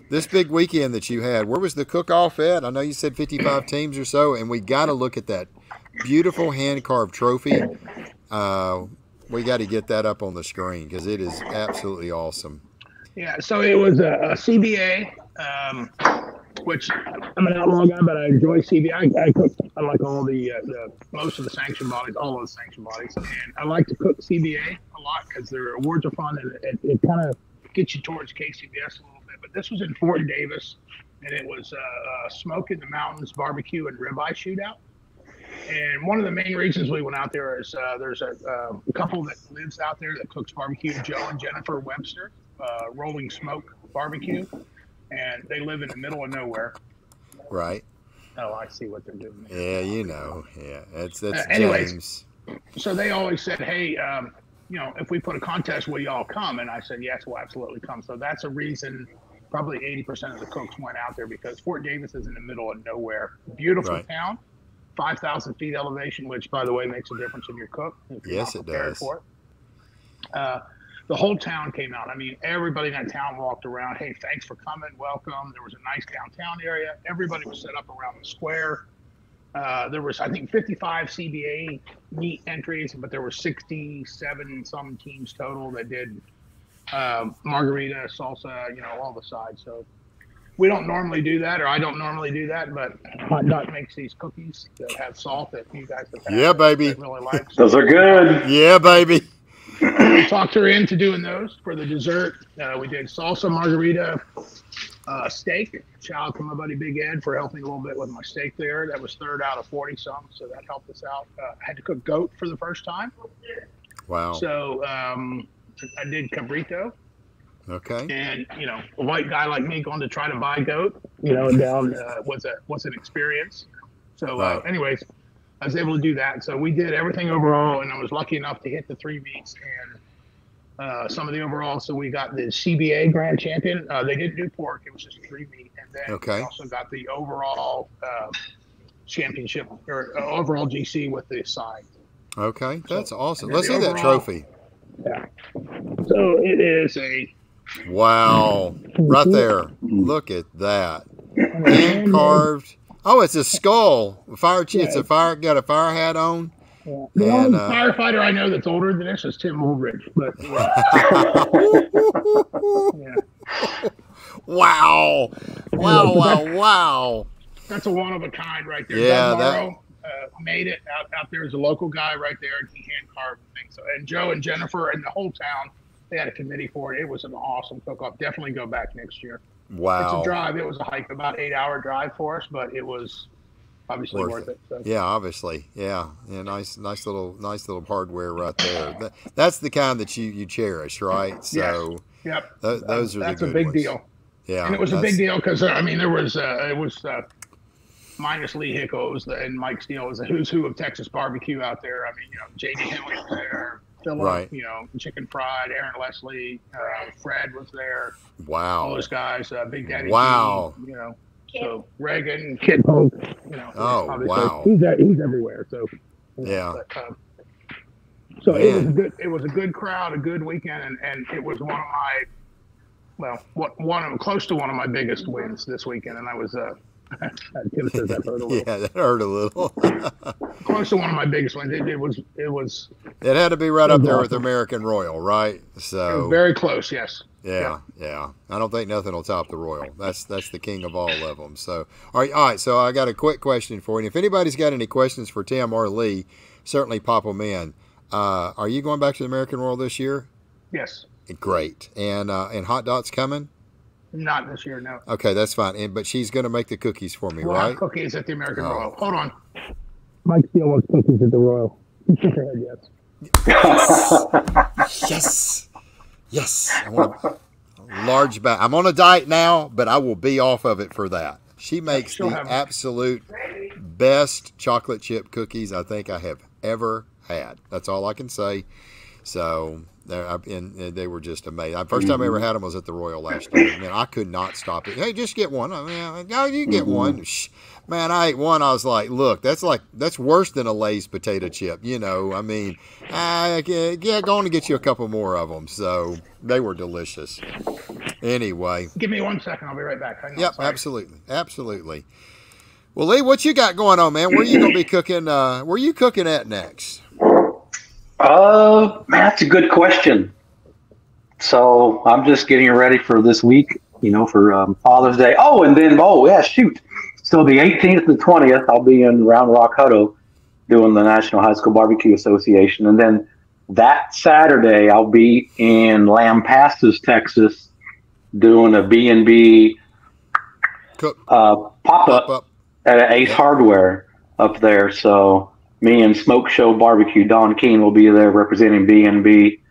this big weekend that you had. Where was the cook-off at? I know you said 55 teams or so, and we got to look at that beautiful hand-carved trophy. We got to get that up on the screen because it is absolutely awesome. Yeah, so it was a CBA, which I'm an Outlaw guy, but I enjoy CBA. I cook, unlike all the most of the sanction bodies, all of the sanction bodies, and I like to cook CBA a lot because their awards are fun and it kind of gets you towards KCBS a little bit. But this was in Fort Davis, and it was Smoke in the Mountains barbecue and ribeye shootout. And one of the main reasons we went out there is there's a couple that lives out there that cooks barbecue, Joe and Jennifer Webster, Rolling Smoke Barbecue, and they live in the middle of nowhere. Right. Oh, I see what they're doing there. Yeah, you know. Yeah, that's anyways, James. So they always said, hey, if we put a contest, will y'all come? And I said, yes, we'll absolutely come. So that's a reason probably 80% of the cooks went out there because Fort Davis is in the middle of nowhere. Beautiful town. 5,000 feet elevation, which, by the way, makes a difference in your cook. Yes, it does. For it. The whole town came out. I mean, everybody in that town walked around. Hey, thanks for coming. Welcome. There was a nice downtown area. Everybody was set up around the square. There was, I think, 55 CBA meet entries, but there were 67 some teams total that did margarita, salsa, all the sides. So we don't normally do that, or I don't normally do that, but Hot Dot makes these cookies that have salt that you guys have had. Yeah, baby. Really like. Those are good. Yeah, baby. We talked her into doing those for the dessert. We did salsa margarita steak. Shout out to my buddy Big Ed for helping a little bit with my steak there. That was third out of 40 some, so that helped us out. I had to cook goat for the first time. Wow. So I did cabrito. Okay. And a white guy like me going to try to buy goat, down was an experience. So, anyways, I was able to do that. So we did everything overall, and I was lucky enough to hit the 3 meets and some of the overall. So we got the CBA Grand Champion. They didn't do pork; it was just 3 meat, and then we also got the overall championship or overall GC with the side. Okay, that's awesome. Let's see that trophy. Yeah. So it is a. Wow. Right there. Look at that. Hand carved. Oh, it's a skull. It's a got a fire hat on. Yeah. The only firefighter I know that's older than this is Tim Woolridge. But Wow. Wow. That's a one of a kind right there. Yeah, Doug Morrow, made it out there as a local guy right there, and he hand carved the thing. So, and Joe and Jennifer and the whole town, they had a committee for it. It was an awesome cook-off. Definitely go back next year. Wow. It's a drive. It was a hike, about 8-hour drive for us, but it was obviously worth it. So. Yeah, obviously. Yeah. Nice little hardware right there. That's the kind that you cherish, right? So yes. Yep. Those are that's the good a big ones. Deal. Yeah. And it was a big deal because there was it was minus Lee Hickel and Mike Steele was a who's who of Texas barbecue out there. I mean, J.D. Henley was there. Philip, Chicken Fried, Aaron Leslie, Fred was there. Wow. All those guys, Big Daddy. Wow. G, so Reagan, Kid Poke, Oh, wow. He's everywhere. So yeah. But, so it was a good crowd, a good weekend, and it was one of my close to one of my biggest wins this weekend, and I was Tim says that hurt a little. Yeah, that hurt a little. Close to one of my biggest ones. It was. It had to be right up there with American Royal, right? So it was very close. Yes. Yeah. I don't think nothing will top the Royal. That's the king of all of them. So all right. So I got a quick question for you. If anybody's got any questions for Tim or Lee, certainly pop them in. Are you going back to the American Royal this year? Yes. Great. And Hot Dot's coming? Not this year, no. Okay, that's fine. But she's going to make the cookies for me, right? Cookies at the American Royal. Hold on. Mike Steele wants cookies at the Royal. Yes. I want a large bag. I'm on a diet now, but I will be off of it for that. She makes the absolute best chocolate chip cookies I think I have ever had. That's all I can say. So and they were just amazing. First time I ever had them was at the Royal last year. Man, I could not stop it. Hey, just get one. I mean, no, you get one. Man, I ate one. I was like, look, that's worse than a Lay's potato chip. You know, I mean, yeah, go on and get you a couple more of them. So they were delicious. Anyway. Give me 1 second. I'll be right back. Yep, absolutely. Well, Lee, what you got going on, man? Where are you going to be cooking? Where are you cooking at next? Man, that's a good question. So I'm just getting ready for this week, for Father's Day. So the 18th to 20th, I'll be in Round Rock, Hutto, doing the National High School BBQ Association. And then that Saturday, I'll be in Lampasas, Texas, doing a B&B pop-up at Ace Hardware up there. So me and Smoke Show Barbecue, Don Keene, will be there representing B&B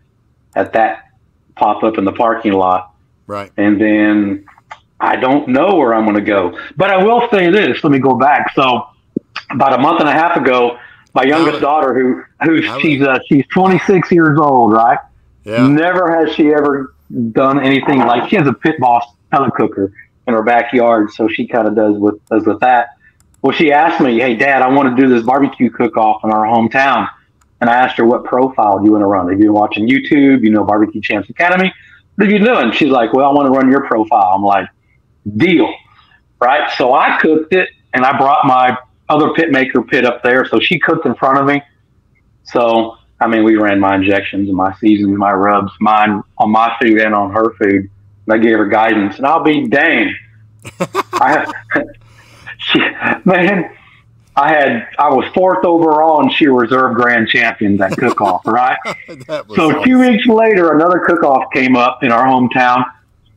at that pop-up in the parking lot. Right. And then I don't know where I'm going to go. But I will say this. Let me go back. So about a month and a half ago, my youngest daughter, she's 26 years old, right? Yeah. Never has she ever done anything like, she has a Pit Boss pellet cooker in her backyard, so she kind of does with that. Well, she asked me, hey, Dad, I want to do this barbecue cook-off in our hometown. And I asked her, what profile do you want to run? Have you been watching YouTube? Barbecue Champs Academy? What are you doing? She's like, well, I want to run your profile. I'm like, deal, right? So I cooked it, and I brought my other pit maker pit up there. So she cooked in front of me. So, we ran my injections and my seasonings, my rubs, mine on my food and on her food. And I gave her guidance, and I'll be dang. I was fourth overall, and she reserved grand champion that cook-off, right? So awesome. 2 weeks later, another cook-off came up in our hometown.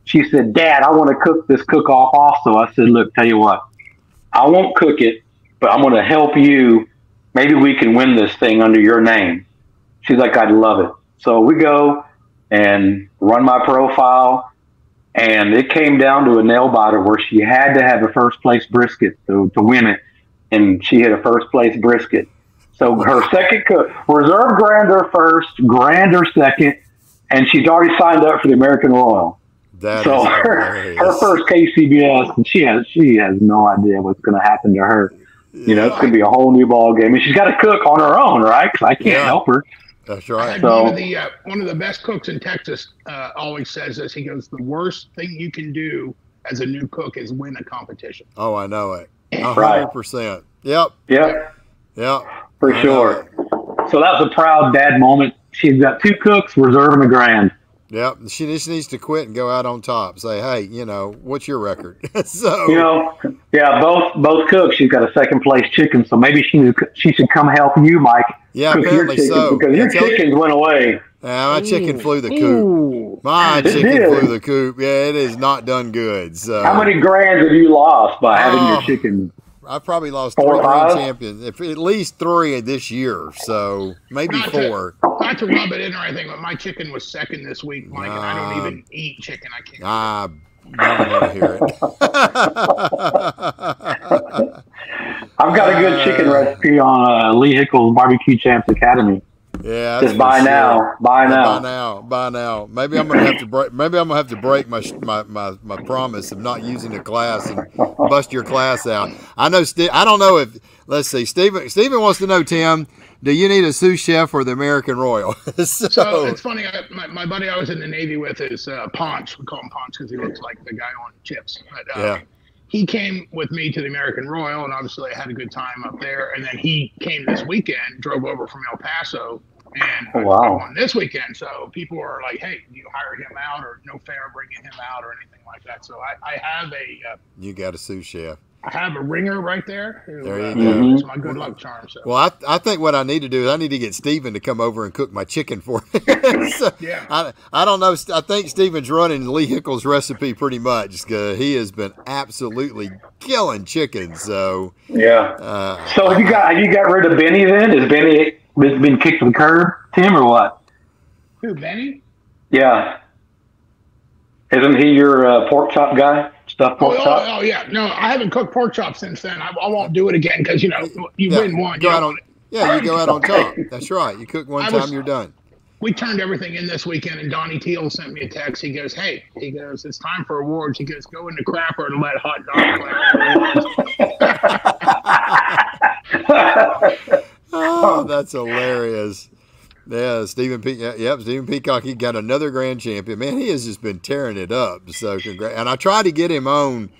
She said, Dad, I want to cook this cook-off also. I said, look, tell you what, I won't cook it, but I'm going to help you. Maybe we can win this thing under your name. She's like, I'd love it. So we go and run my profile, and it came down to a nail biter where she had to have a first-place brisket to win it, and she hit a first-place brisket. So her second cook, reserve grander first, grander second, and she's already signed up for the American Royal. So her first KCBS, and she has no idea what's going to happen to her. It's going to be a whole new ball game, and she's got to cook on her own, right? Because I can't help her. That's right. So one of the best cooks in Texas always says this. He goes, the worst thing you can do as a new cook is win a competition. Oh, I know it. 100%. Yep. For sure. So that was a proud dad moment. She's got 2 cooks reserving a grand. Yep. She just needs to quit and go out on top. Say, hey, what's your record? So both cooks. She's got a second place chicken, so maybe she should come help you, Mike. Yeah, cook apparently your chicken, so. Because your chickens went away. My chicken flew the coop. My chicken flew the coop. Yeah, it is not done good. So how many grand have you lost by having your chicken? I probably lost 3 grand champions, at least 3 this year, so maybe 4. Not to rub it in or anything, but my chicken was second this week, Mike, and I don't even eat chicken. I can't. I don't want to hear it. I've got a good chicken recipe on Lee Hickel's BBQ Champs Academy. Yeah, just buy now. Buy now. Maybe I'm gonna have to break. Maybe I'm gonna have to break my promise of not using a class and bust your class out. I know. I don't know if. Let's see. Steven wants to know, Tim. Do you need a sous chef for the American Royal? So it's funny. My buddy I was in the Navy with is Ponch. We call him Ponch because he looks like the guy on Chips. But he came with me to the American Royal, and obviously I had a good time up there. And then he came this weekend, drove over from El Paso, and won this weekend. So people are like, hey, do you hire him out, or no fair bringing him out or anything like that? So I have you got a sous chef. I have a ringer right there. There you go. It's my good luck charm. So. Well, I think what I need to do is I need to get Steven to come over and cook my chicken for me. I don't know. I think Steven's running Lee Hickel's recipe pretty much because he has been absolutely killing chicken. So so have you got rid of Benny then? Has Benny been kicked to the curb, Tim, or what? Who, Benny? Yeah. Isn't he your pork chop guy? Stuffed pork chop? Oh, yeah. No, I haven't cooked pork chop since then. I won't do it again because, you win one. You go out on top. That's right. You cook one time, you're done. we turned everything in this weekend, and Donnie Teal sent me a text. He goes, "Hey," he goes, "it's time for awards." He goes, "Go into Crapper and let Hot Dog clap." Oh, that's hilarious. Yeah, Stephen Peacock, he got another grand champion. Man, he has just been tearing it up. So congrats. And I tried to get him on,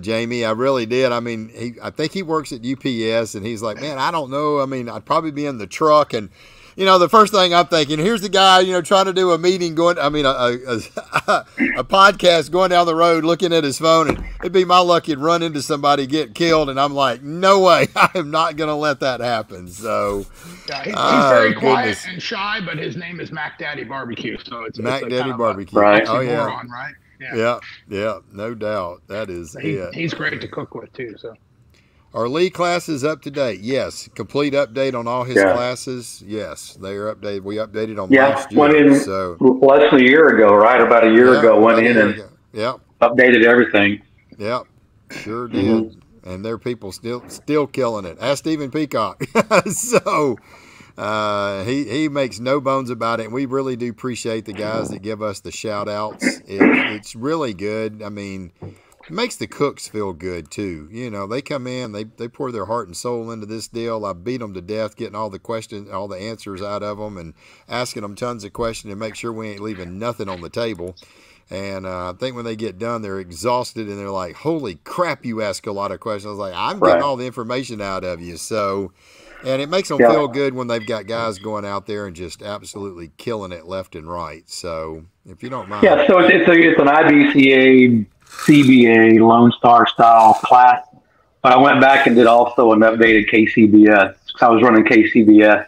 Jamie. I really did. I mean, I think he works at UPS, and he's like, man, I don't know. I mean, I'd probably be in the truck, and the first thing I'm thinking, here's the guy, trying to do a meeting, a podcast, going down the road, looking at his phone, and it'd be my luck he'd run into somebody, get killed, and I'm like, no way, I am not going to let that happen. So, yeah, he's very quiet and shy, but his name is Mac Daddy Barbecue, so it's Mac Daddy Barbecue. Right? Oh yeah, right? Yeah, no doubt. That is it. He's great to cook with too. So. Are Lee classes up to date? Yes. Complete update on all his classes? Yes. They are updated. We updated on last year. Went in less than a year ago, right? About a year ago, went in and updated everything. Yep. Sure did. And their people still killing it. Ask Stephen Peacock. So he makes no bones about it. And we really do appreciate the guys that give us the shout outs. It's really good. I mean, it makes the cooks feel good too. They come in, they pour their heart and soul into this deal. I beat them to death, getting all the questions, all the answers out of them, and asking them tons of questions to make sure we ain't leaving nothing on the table. And I think when they get done, they're exhausted and they're like, "Holy crap, you ask a lot of questions." I was like, "I'm getting all the information out of you." So, and it makes them feel good when they've got guys going out there and just absolutely killing it left and right. So, if you don't mind, so it's an IBCA. CBA Lone Star style class, but I went back and did also an updated KCBS because I was running KCBS.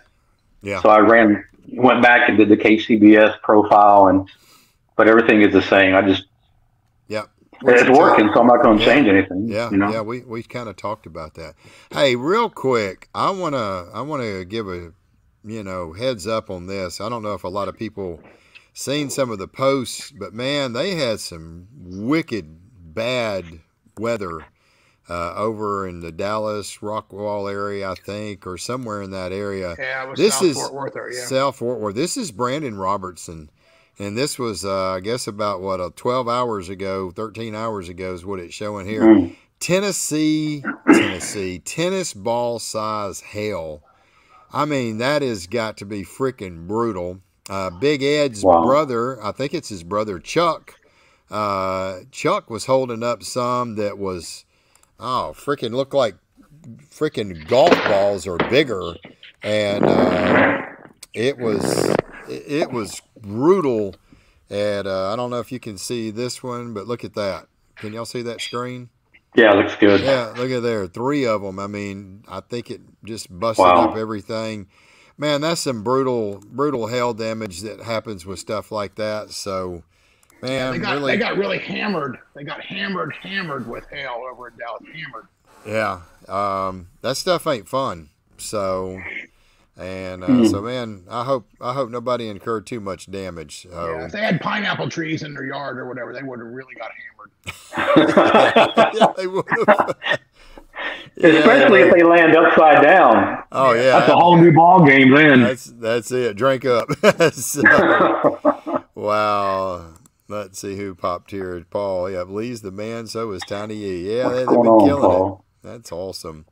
Yeah. So I went back and did the KCBS profile, but everything is the same. It's working, so I'm not going to change anything. Yeah, we kind of talked about that. Hey, real quick, I wanna give a heads up on this. I don't know if a lot of people seen some of the posts, but man, they had some wicked bad weather over in the Dallas Rockwall area, I think, or somewhere in that area. Yeah, it was South Fort Worth area. South Fort Worth. This is Brandon Robertson, and this was I guess about 12 hours ago, 13 hours ago is what it's showing here. Tennessee, tennis ball size hail. I mean, that has got to be freaking brutal. Big Ed's brother, I think it's his brother Chuck. Chuck was holding up some that was, freaking looked like freaking golf balls or bigger, and it was brutal. And I don't know if you can see this one, but look at that. Can y'all see that screen? Yeah, it looks good. Yeah, look at there, 3 of them. I mean, I think it just busted up everything. Man, that's some brutal hail damage that happens with stuff like that. So, man, they got really hammered. They got hammered with hail over in Dallas. Hammered. Yeah, that stuff ain't fun. So, and so, man, I hope nobody incurred too much damage. So. Yeah, if they had pineapple trees in their yard or whatever, they would have really got hammered. Yeah, they would have. Especially if they land upside down. Oh yeah, that's a whole new ball game. Then that's it. Drink up. So, wow. Let's see who popped here. Paul. Yeah, Lee's the man. So is Tiny E. Yeah, they've been killing it. That's awesome.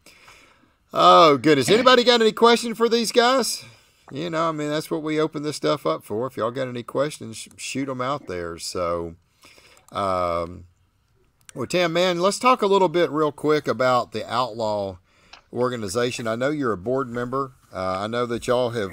Oh goodness. Anybody got any question for these guys? I mean, that's what we open this stuff up for. If y'all got any questions, shoot them out there. So, well, Tim, man, let's talk a little bit real quick about the Outlaw organization. I know you're a board member. I know that y'all have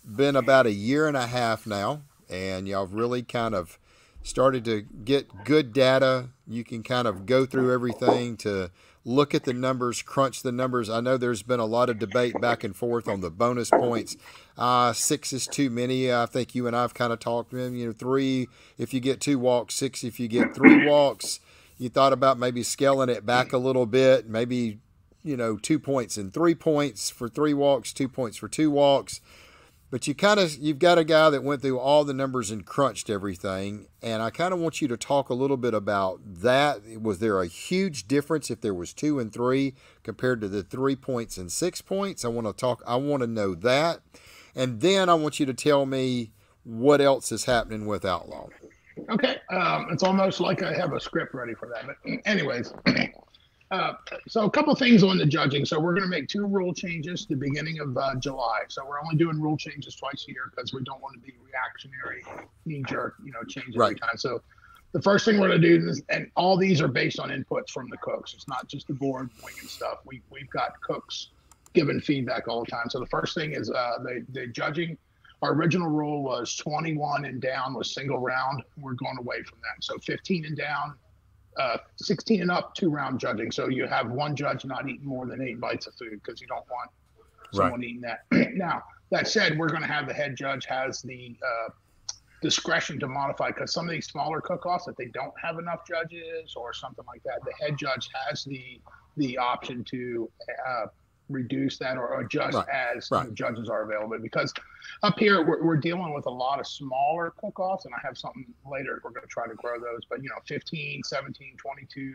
been about a year and a half now, and y'all really kind of started to get good data. You can kind of go through everything to look at the numbers, crunch the numbers. I know there's been a lot of debate back and forth on the bonus points. 6 is too many. I think you and I have kind of talked, 3 if you get 2 walks, 6 if you get 3 walks. You thought about maybe scaling it back a little bit, maybe, 2 points and 3 points for 3 walks, 2 points for 2 walks. But you've got a guy that went through all the numbers and crunched everything. And I kind of want you to talk a little bit about that. Was there a huge difference if there was 2 and 3 compared to the 3 points and 6 points? I want to know that. And then I want you to tell me what else is happening with Outlaw? Okay, it's almost like I have a script ready for that. But anyways, so a couple things on the judging. So we're going to make 2 rule changes at the beginning of July. So we're only doing rule changes twice a year because we don't want to be reactionary, knee-jerk, change every time. So the first thing we're going to do is, and all these are based on inputs from the cooks. It's not just the board winging stuff. We've got cooks giving feedback all the time. So the first thing is the judging. Our original rule was 21 and down was single round. We're going away from that. So 15 and down, 16 and up, 2-round judging. So you have one judge not eating more than 8 bites of food because you don't want someone eating that. Now, that said, we're going to have the head judge has the discretion to modify, because some of these smaller cook-offs, if they don't have enough judges or something like that, the head judge has the option to reduce that or adjust as the judges are available. Because up here we're dealing with a lot of smaller cook-offs, and I have something later we're going to try to grow those, but 15, 17, 22,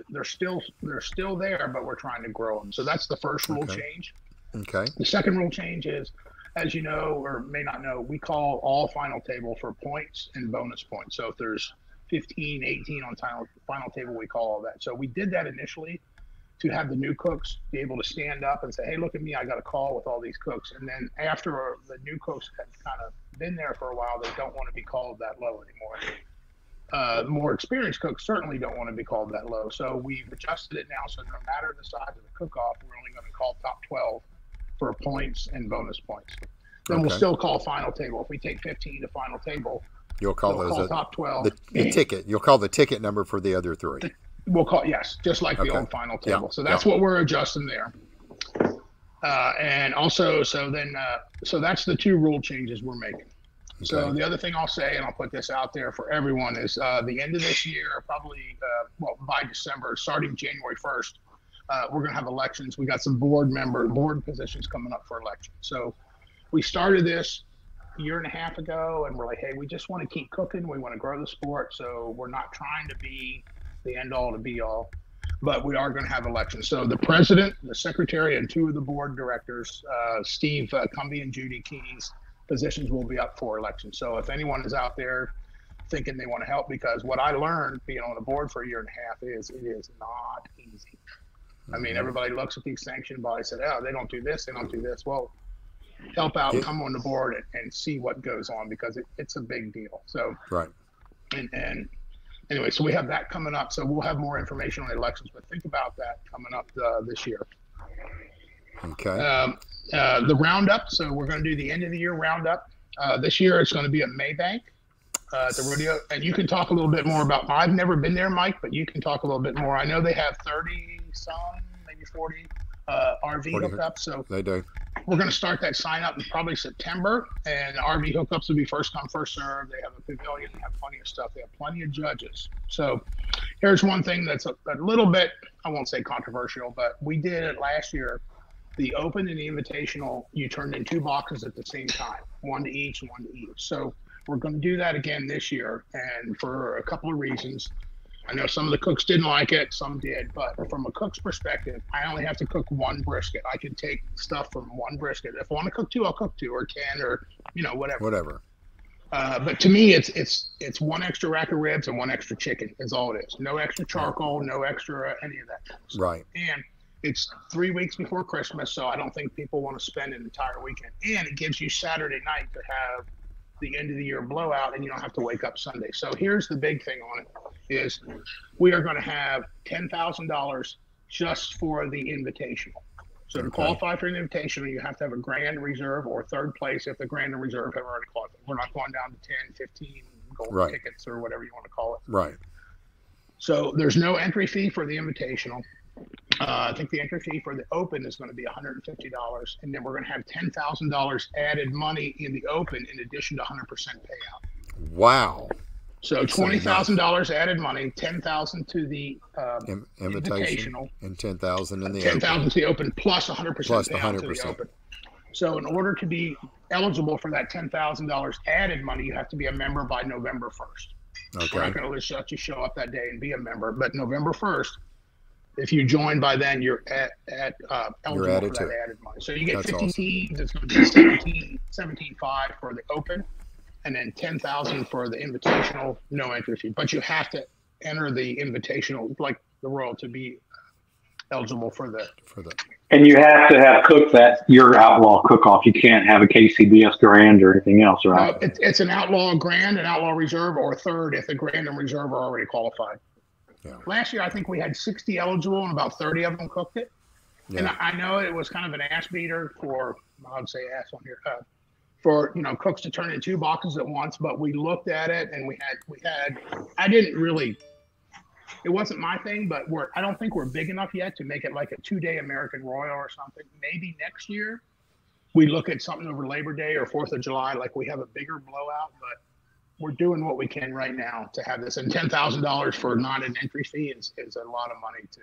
they're still there, but we're trying to grow them. So that's the first rule change. Okay. The second rule change is, as you know or may not know, we call all final table for points and bonus points. So if there's 15, 18 on final table, we call all that. So we did that initially to have the new cooks be able to stand up and say, hey, look at me, I got a call with all these cooks. And then after the new cooks have kind of been there for a while, they don't want to be called that low anymore. More experienced cooks certainly don't want to be called that low. So we've adjusted it now. So no matter the size of the cook-off, we're only going to call top 12 for points and bonus points. Then we'll still call final table. If we take 15 to final table, you'll call those top 12. The ticket. You'll call the ticket number for the other 3. We'll call, yes, just like the old final table. So that's what we're adjusting there. And also, so that's the 2 rule changes we're making. Okay. So the other thing I'll say, and I'll put this out there for everyone, is the end of this year, probably, by December, starting January 1st, we're going to have elections. We got some board positions coming up for election. So we started this a year and a half ago, and we're like, hey, we just want to keep cooking. We want to grow the sport. So we're not trying to be the end all to be all, but we are going to have elections. So the president, the secretary, and 2 of the board directors, Steve Cumby and Judy Keyes, positions will be up for election. So if anyone is out there thinking they want to help, because what I learned being on the board for a year and a half is it is not easy. I mean, everybody looks at these sanctioned bodies and said, oh, they don't do this, they don't do this. Well, help out, come on the board and see what goes on, because it's a big deal. So, and anyway, so we have that coming up. So we'll have more information on the elections, but think about that coming up this year. Okay. The roundup. So we're going to do the end of the year roundup. This year it's going to be at Maybank at the rodeo. And you can talk a little bit more about, I've never been there, Mike, but you can talk a little bit more. I know they have 30 some, maybe 40 RV hookups. So they do. We're going to start that sign up in probably September, and RV hookups will be first come, first serve. They have a pavilion, they have plenty of stuff. They have plenty of judges. So here's one thing that's a little bit, I won't say controversial, but we did it last year. The Open and the Invitational, you turned in 2 boxes at the same time, 1 to each and 1 to each. So we're going to do that again this year, and for a couple of reasons. I know some of the cooks didn't like it, some did, but from a cook's perspective, I only have to cook 1 brisket. I can take stuff from 1 brisket. If I want to cook 2, I'll cook 2 or 10 or, whatever. But to me, it's 1 extra rack of ribs and 1 extra chicken is all it is. No extra charcoal, no extra any of that kind of stuff. Right. And it's 3 weeks before Christmas, so I don't think people want to spend an entire weekend. And it gives you Saturday night to have the end of the year blowout, and you don't have to wake up Sunday. So here's the big thing on it is we are going to have $10,000 just for the invitational. So to qualify for an invitational, you have to have a grand reserve or 3rd place if the grand and reserve have already qualified. We're not going down to 10, 15 gold tickets or whatever you want to call it. Right. So there's no entry fee for the invitational. I think the entry fee for the Open is going to be $150, and then we're going to have $10,000 added money in the Open in addition to 100% payout. Wow! So $20,000 added money, $10,000 to the invitational, and $10,000 in the $10,000 to the Open, plus 100% payout to the Open. So in order to be eligible for that $10,000 added money, you have to be a member by November 1st. Okay. We're not going to let you show up that day and be a member, but November 1st. if you join by then, you're eligible added for to that it. added money. So you get That's 50 awesome. teams. It's going to be 17.5 for the Open, and then 10,000 for the Invitational, no entry fee. But you have to enter the Invitational, like the Royal, to be eligible for the. And you have to have cooked that your Outlaw cook-off. You can't have a KCBS Grand or anything else, right? It's an Outlaw Grand, an Outlaw Reserve, or third if the Grand and Reserve are already qualified. Yeah. Last year, I think we had 60 eligible and about 30 of them cooked it. Yeah. And I know it was kind of an ass beater for, I would say ass on here, for, cooks to turn in 2 boxes at once. But we looked at it and we had, I didn't really, it wasn't my thing, but I don't think we're big enough yet to make it like a 2-day American Royal or something. Maybe next year we look at something over Labor Day or 4th of July, like we have a bigger blowout, but we're doing what we can right now to have this. And $10,000 for not an entry fee is a lot of money to.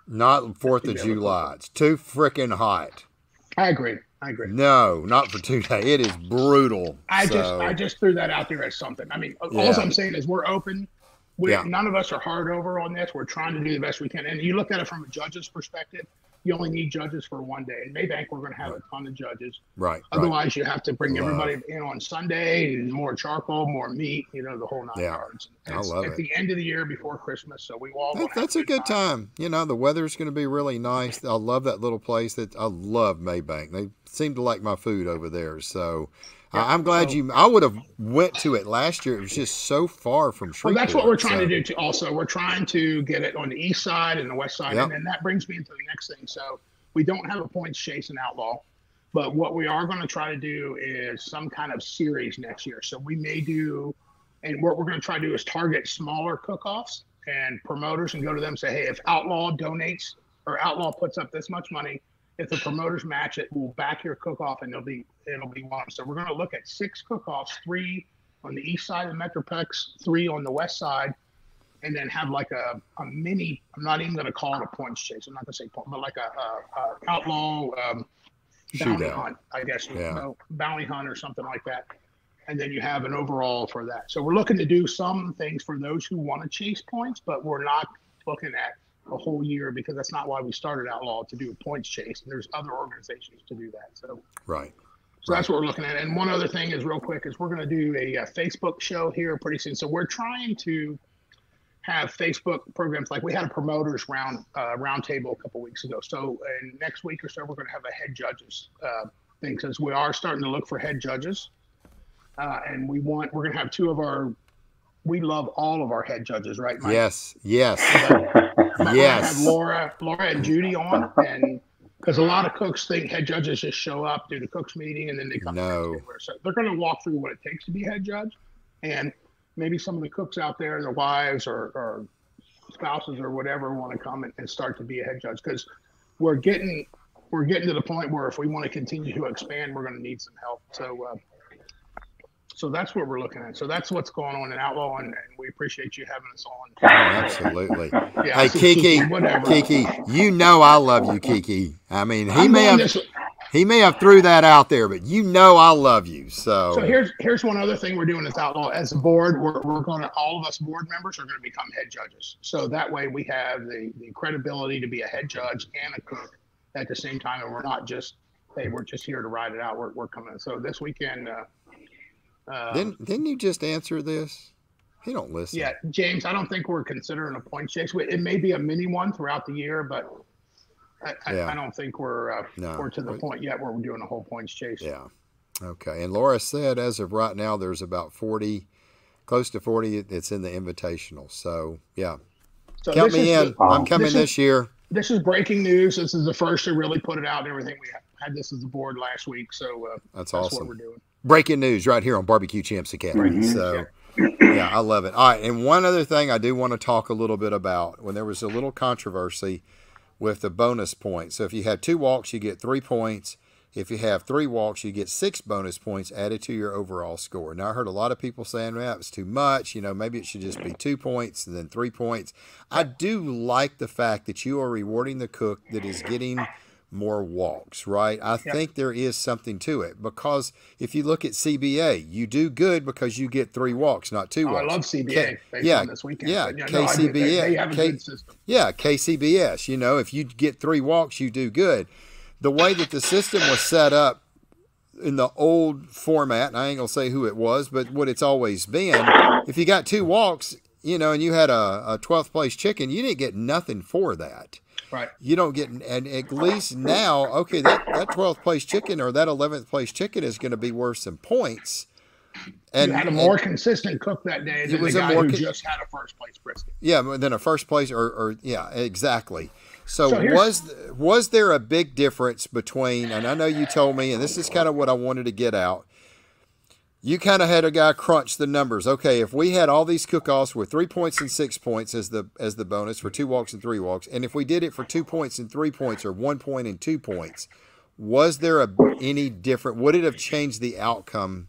Not 4th of July. It's too freaking hot. I agree. No, not for 2 days. It is brutal. I just threw that out there as something. I mean, all I'm saying is we're open. None of us are hard over on this. We're trying to do the best we can. And you look at it from a judge's perspective, you only need judges for 1 day. In Maybank, we're going to have a ton of judges. Right. Otherwise, you have to bring everybody in on Sunday, more charcoal, more meat, the whole 9 yards. I love it. At the end of the year before Christmas, so we all that's a good time. The weather's going to be really nice. I love that little place. I love Maybank. They seem to like my food over there. So I'm glad I would have went to it last year. It was just so far from Shreveport. Well, that's what we're trying to do too. Also, we're trying to get it on the east side and the west side. And then that brings me into the next thing. So we don't have a points chase in Outlaw, but what we are going to try to do is some kind of series next year. So we may do, and what we're going to try to do is target smaller cook-offs and promoters and go to them and say, hey, if Outlaw donates or Outlaw puts up this much money, if the promoters match it, we'll back your cook-off and it'll be one. So we're going to look at 6 cook-offs, 3 on the east side of the Metroplex, 3 on the west side, and then have like a mini, I'm not even going to call it a points chase. I'm not going to say point, but like a Outlaw bounty hunt, I guess, bounty hunt or something like that. And then you have an overall for that. So we're looking to do some things for those who want to chase points, but we're not looking at a whole year because that's not why we started Outlaw, to do a points chase. And there's other organizations to do that. So that's what we're looking at. And one other thing is real quick is we're going to do a Facebook show here pretty soon. So we're trying to have Facebook programs. Like we had a promoters round table a couple weeks ago. So next week or so, we're going to have a head judges thing because we are starting to look for head judges. And we're going to have 2 of we love all of our head judges, right, Mike? Yes. Have Laura and Judy on, and because a lot of cooks think head judges just show up, do the cooks meeting, and then they come. No. So they're going to walk through what it takes to be a head judge, and maybe some of the cooks out there, their wives or spouses or whatever, want to come and start to be a head judge because we're getting to the point where if we want to continue to expand, we're going to need some help. So that's what we're looking at. So that's what's going on in Outlaw, and we appreciate you having us on. Oh, absolutely. Hey, Kiki, I love you, Kiki. I mean, he may have threw that out there, but I love you. So here's one other thing we're doing as Outlaw. As a board, we're going to, all of us board members are going to become head judges. So that way we have the credibility to be a head judge and a cook at the same time, and we're not just, hey, we're just here to ride it out. We're coming. So this weekend. Didn't you just answer this? He don't listen. Yeah, James, I don't think we're considering a point chase. It may be a mini one throughout the year, but I don't think we're to the point yet where we're doing a whole points chase. Yeah. Okay. And Laura said as of right now, there's about 40, close to 40 that's in the invitational. So, yeah. So count me in. I'm coming this year. This is breaking news. This is the first to really put it out and everything. We had this as a board last week. So that's awesome. What we're doing. Breaking news right here on BBQ Champs Academy. So, yeah, I love it. All right, and one other thing I do want to talk a little bit about, when there was a little controversy with the bonus points. So if you have 2 walks, you get 3 points. If you have 3 walks, you get 6 bonus points added to your overall score. Now, I heard a lot of people saying, well, it's too much. Maybe it should just be 2 points and then 3 points. I do like the fact that you are rewarding the cook that is getting more walks, right? I think there is something to it, because if you look at CBA, you do good because you get 3 walks, not 2 walks. I love CBA based on this weekend. Yeah, but, KCBS. They have a good system. Yeah, KCBS. You know, if you get 3 walks, you do good. The way that the system was set up in the old format, and I ain't gonna say who it was, but what it's always been, if you got 2 walks, you know, and you had a 12th place chicken, you didn't get nothing for that. Right. You don't get, and at least now, okay, that 12th place chicken or that 11th place chicken is going to be worth some points. And you had a more consistent cook that day than the guy who just had a first place brisket. Yeah, than a first place or yeah, exactly. So was there a big difference between, and I know you told me, and this is kind of what I wanted to get out, you kind of had a guy crunch the numbers. Okay, if we had all these cook-offs with 3 points and 6 points as the bonus for 2 walks and 3 walks, and if we did it for 2 points and 3 points or 1 point and 2 points, was there any different? Would it have changed the outcome?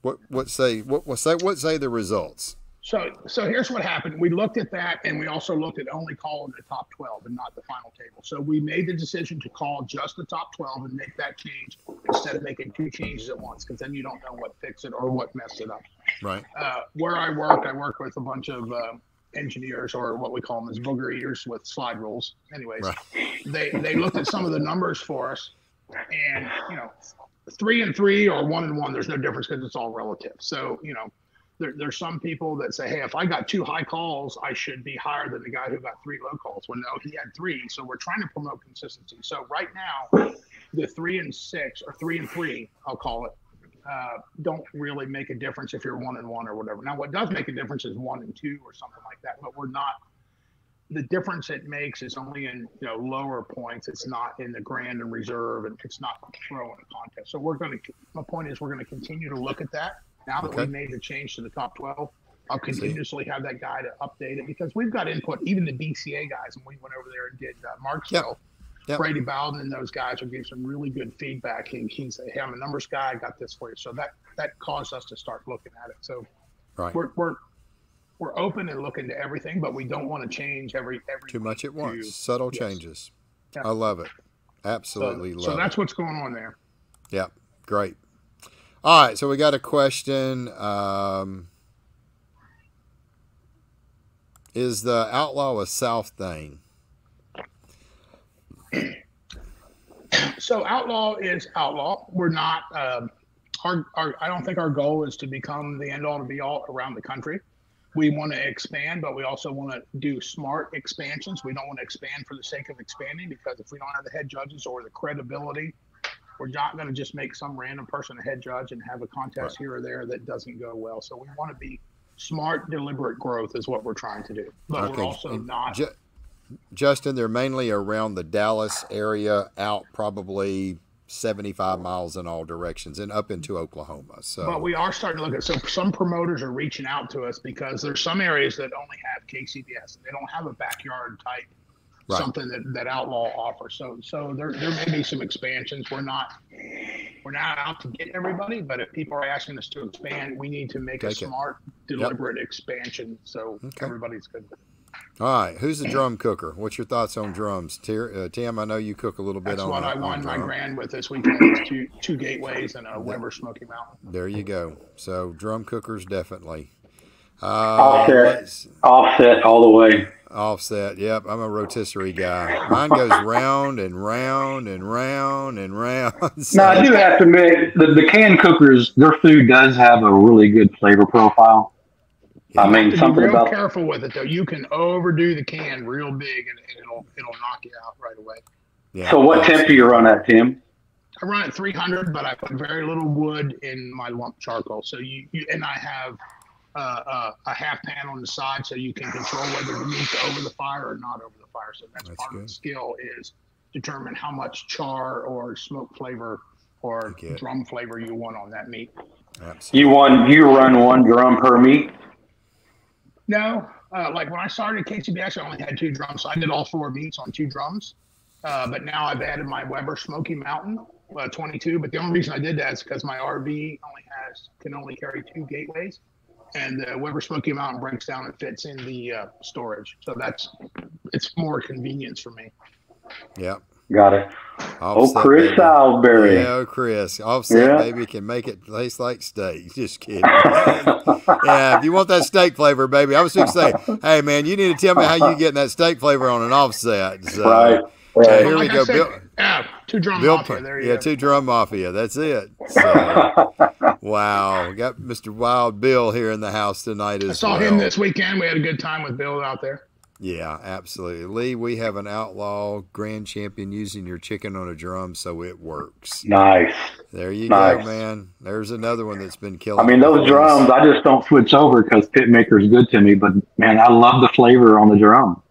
What say the results? So here's what happened. We looked at that, and we also looked at only calling the top 12 and not the final table. So we made the decision to call just the top 12 and make that change instead of making 2 changes at once, because then you don't know what fixed it or what messed it up. Right. Where I work with a bunch of engineers, or what we call them as booger eaters with slide rules. Anyways, right. They looked at some of the numbers for us, and 3 and 3 or 1 and 1, there's no difference because it's all relative. So there's some people that say, hey, if I got 2 high calls, I should be higher than the guy who got 3 low calls. Well, no, he had 3. So we're trying to promote consistency. So right now, the 3 and 6 or 3 and 3, I'll call it, don't really make a difference if you're 1 and 1 or whatever. Now, what does make a difference is 1 and 2 or something like that. But we're not. The difference it makes is only in lower points. It's not in the grand and reserve, and it's not pro in a contest. So my point is we're going to continue to look at that. Now that we made the change to the top 12, I'll continuously have that guy to update it, because we've got input. Even the BCA guys, and we went over there and did Marksville. Yep. Brady Bowden and those guys will give some really good feedback. And he said, hey, I'm a numbers guy. I got this for you. So that caused us to start looking at it. So we're open and looking to everything, but we don't want to change every too much at once. Subtle changes. Yeah. I love it. Absolutely love it. So that's what's going on there. Yeah, great. All right, so we got a question. Is the Outlaw a South thing? So Outlaw is Outlaw. We're not. I don't think our goal is to become the end all to be all around the country. We want to expand, but we also want to do smart expansions. We don't want to expand for the sake of expanding, because if we don't have the head judges or the credibility, we're not going to just make some random person a head judge and have a contest here or there that doesn't go well. So we want to be smart, deliberate growth is what we're trying to do. But we're also not. Justin, they're mainly around the Dallas area, out probably 75 miles in all directions and up into Oklahoma. So, but we are starting to look at, so some promoters are reaching out to us because there's some areas that only have KCBS. They don't have a backyard type something that Outlaw offers. So there may be some expansions. We're not out to get everybody, but if people are asking us to expand, we need to make a smart, deliberate expansion so everybody's good with it. All right, who's the drum cooker? What's your thoughts on drums? Tim, I know you cook a little bit on. That's what I won my grand with this weekend. Two Gateways and a Weber Smoky Mountain. There you go. So drum cookers definitely. Offset all the way. Offset, yep. I'm a rotisserie guy. Mine goes round and round and round and round. So. No, I do have to admit, the can cookers, their food does have a really good flavor profile. I mean, something about. Be real careful with it though. You can overdo the can real big, and it'll knock you out right away. Yeah. So, what temp do you run at, Tim? I run at 300, but I put very little wood in my lump charcoal. So and I have a half pan on the side, so you can control whether the meat's over the fire or not over the fire. So that's part of the skill, is determine how much char or smoke flavor or drum flavor you want on that meat. Absolutely. You run one drum per meat? No, like when I started KCBS, I only had 2 drums. So I did all 4 meats on 2 drums. But now I've added my Weber Smoky Mountain 22. But the only reason I did that is because my RV can only carry 2 gateways, and the Weber Smoky Mountain breaks down and fits in the storage. So it's more convenience for me. Yeah. Got it. Offset, Chris baby. Salisbury. Yeah, Chris. Offset, baby, can make it taste like steak. Just kidding. Yeah, if you want that steak flavor, baby, I was going to say, hey, man, you need to tell me how you getting that steak flavor on an offset. So, Right. here we go. Bill, Two Drum Mafia. There you go. Two Drum Mafia. That's it. So, wow. We got Mr. Wild Bill here in the house tonight as well. I saw him this weekend. We had a good time with Bill out there. Yeah, absolutely. Lee, we have an Outlaw grand champion using your chicken on a drum, so it works. Nice. There you go, man. There's another one that's been killing. I mean, those drums, I just don't switch over because Pitmaker's good to me, but, man, I love the flavor on the drum.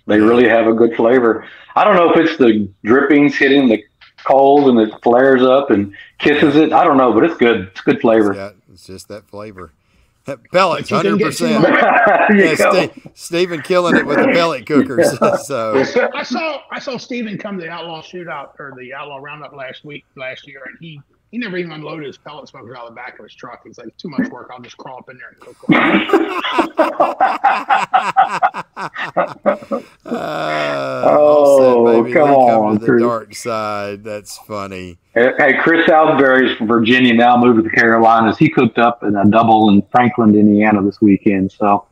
They really have a good flavor. I don't know if it's the drippings hitting the coals and it flares up and kisses it. I don't know, but it's good. It's good flavor. It's just that flavor. Pellets, 100%. Stephen killing it with the pellet cookers. So I saw Stephen come to the Outlaw Shootout or the Outlaw Roundup last year, and he never even unloaded his pellet smokers out of the back of his truck. He's like, too much work. I'll just crawl up in there and cook them. Baby, come on, to the dark side. That's funny. Hey, Chris Salisbury is from Virginia now, moved to the Carolinas. He cooked up in a double in Franklin, Indiana this weekend. So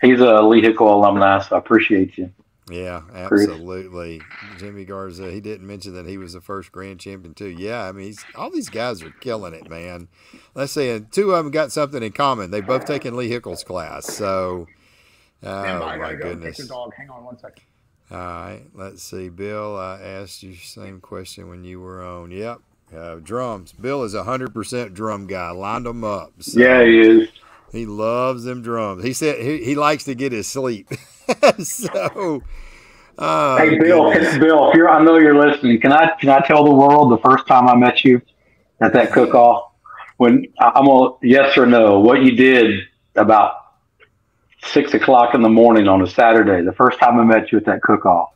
he's a Lee Hickel alumni, so I appreciate you. Yeah, absolutely. Chris. Jimmy Garza, he didn't mention that he was the first grand champion too. Yeah, I mean, all these guys are killing it, man. Let's say two of them got something in common. They've both taken Lee Hickel's class. So, my goodness. Take the dog. Hang on one second. All right, let's see. Bill, I asked you the same question when you were on. Yep, drums. Bill is 100% drum guy. Lined them up. So yeah, he is. He loves them drums. He said he likes to get his sleep. So, hey, Bill, I know you're listening. Can I tell the world the first time I met you at that cook-off? When I'm a yes or no, what you did about 6 o'clock in the morning on a Saturday, the first time I met you at that cook-off.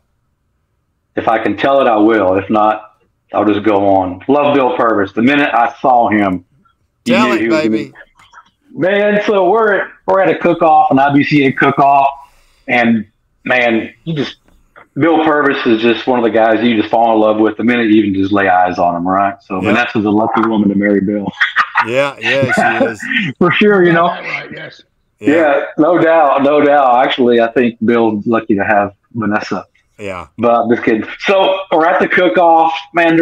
If I can tell it, I will. If not, I'll just go on. Love Bill Purvis. The minute I saw him, tell it, baby. Man, so we're at a cook-off, an IBCA cook-off, and man, Bill Purvis is just one of the guys you just fall in love with the minute you even just lay eyes on him, right? So Vanessa's a lucky woman to marry Bill. Yeah, she is. For sure, you know. Right, yes. Yeah, no doubt. Actually, I think Bill's lucky to have Vanessa. Yeah. But I'm just kidding. So we're at the cook-off, man.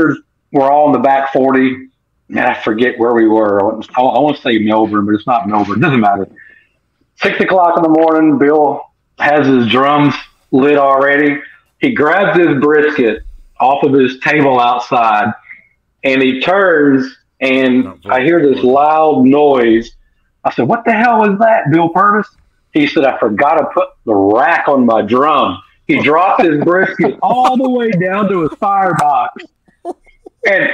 We're all in the back 40. Man, I forget where we were. I want to say Melbourne, but it's not Melbourne. It doesn't matter. 6 o'clock in the morning, Bill has his drums lit already. He grabs his brisket off of his table outside, and he turns, and I hear this loud noise. I said, what the hell is that, Bill Purvis? He said, I forgot to put the rack on my drum. He dropped his brisket all the way down to his firebox. And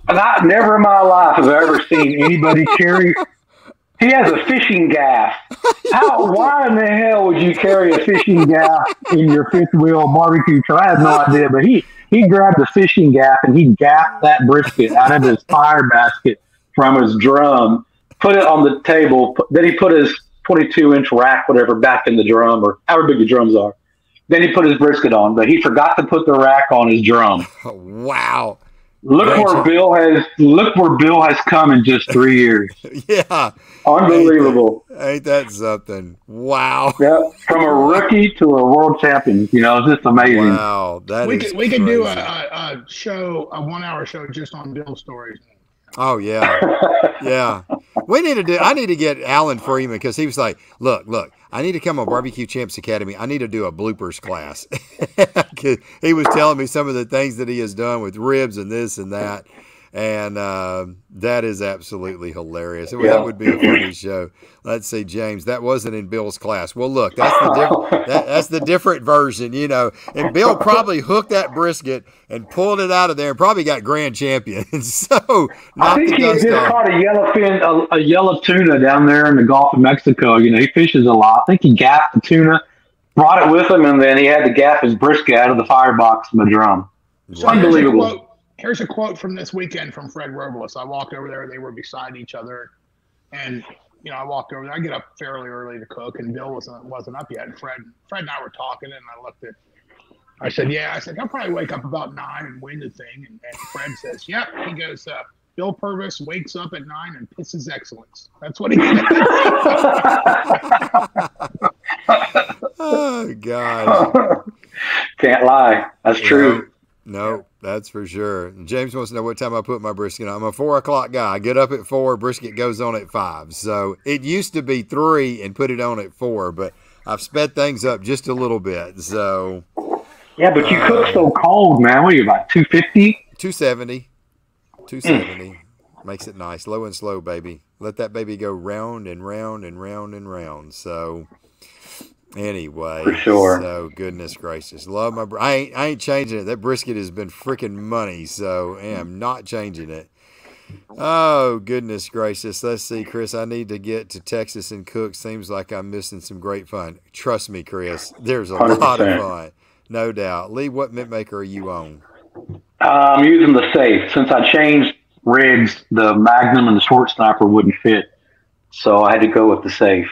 I never in my life have I ever seen anybody carry. He has a fishing gaff. Why in the hell would you carry a fishing gaff in your fifth wheel barbecue truck? I have no idea, but he grabbed the fishing gaff and he gaffed that brisket out of his fire basket from his drum, put it on the table. Then he put his 22-inch rack, whatever, back in the drum, or however big the drums are. Then he put his brisket on, but he forgot to put the rack on his drum. Wow. Look where Bill has come in just 3 years. Yeah. Unbelievable. Ain't that something? Wow. Yeah. From a rookie to a world champion. You know, it's just amazing. Wow. We could do a show, a 1 hour show just on Bill stories. Oh yeah. Yeah. I need to get Alan Freeman, because he was like, look, I need to come on Barbecue Champs Academy. I need to do a bloopers class. He was telling me some of the things that he has done with ribs and this and that. And that is absolutely hilarious. That would be a funny show. Let's see, James, that wasn't in Bill's class. Well, look, that's the different version, you know. And Bill probably hooked that brisket and pulled it out of there and probably got grand champion. So I think he just caught a yellow tuna down there in the Gulf of Mexico. You know, he fishes a lot. I think he gaffed the tuna, brought it with him, and then he had to gaff his brisket out of the firebox from the drum. It's unbelievable. Here's a quote from this weekend from Fred Robles. I walked over there. They were beside each other. And, you know, I walked over there. I get up fairly early to cook, and Bill wasn't up yet. And Fred and I were talking, and I looked at I said, yeah. I said, he'll probably wake up about 9 and win the thing. And Fred says, yep. He goes, Bill Purvis wakes up at 9 and pisses excellence. That's what he said. Oh, gosh. Can't lie. That's true. No, that's for sure. James wants to know what time I put my brisket on. I'm a 4 o'clock guy. I get up at 4, brisket goes on at 5. So it used to be 3 and put it on at 4, but I've sped things up just a little bit. So yeah, but you cook so cold, man. What are you, about 250? 270. 270. Makes it nice. Low and slow, baby. Let that baby go round and round and round and round. So anyway, for sure. So goodness gracious, love my. I ain't changing it. That brisket has been freaking money, so I am not changing it. Oh goodness gracious. Let's see, Chris. I need to get to Texas and cook. Seems like I'm missing some great fun. Trust me, Chris. There's a 100%. Lot of fun, no doubt. Lee, what mint maker are you on? I'm using the Safe. Since I changed rigs, the Magnum and the Short Sniper wouldn't fit, so I had to go with the Safe.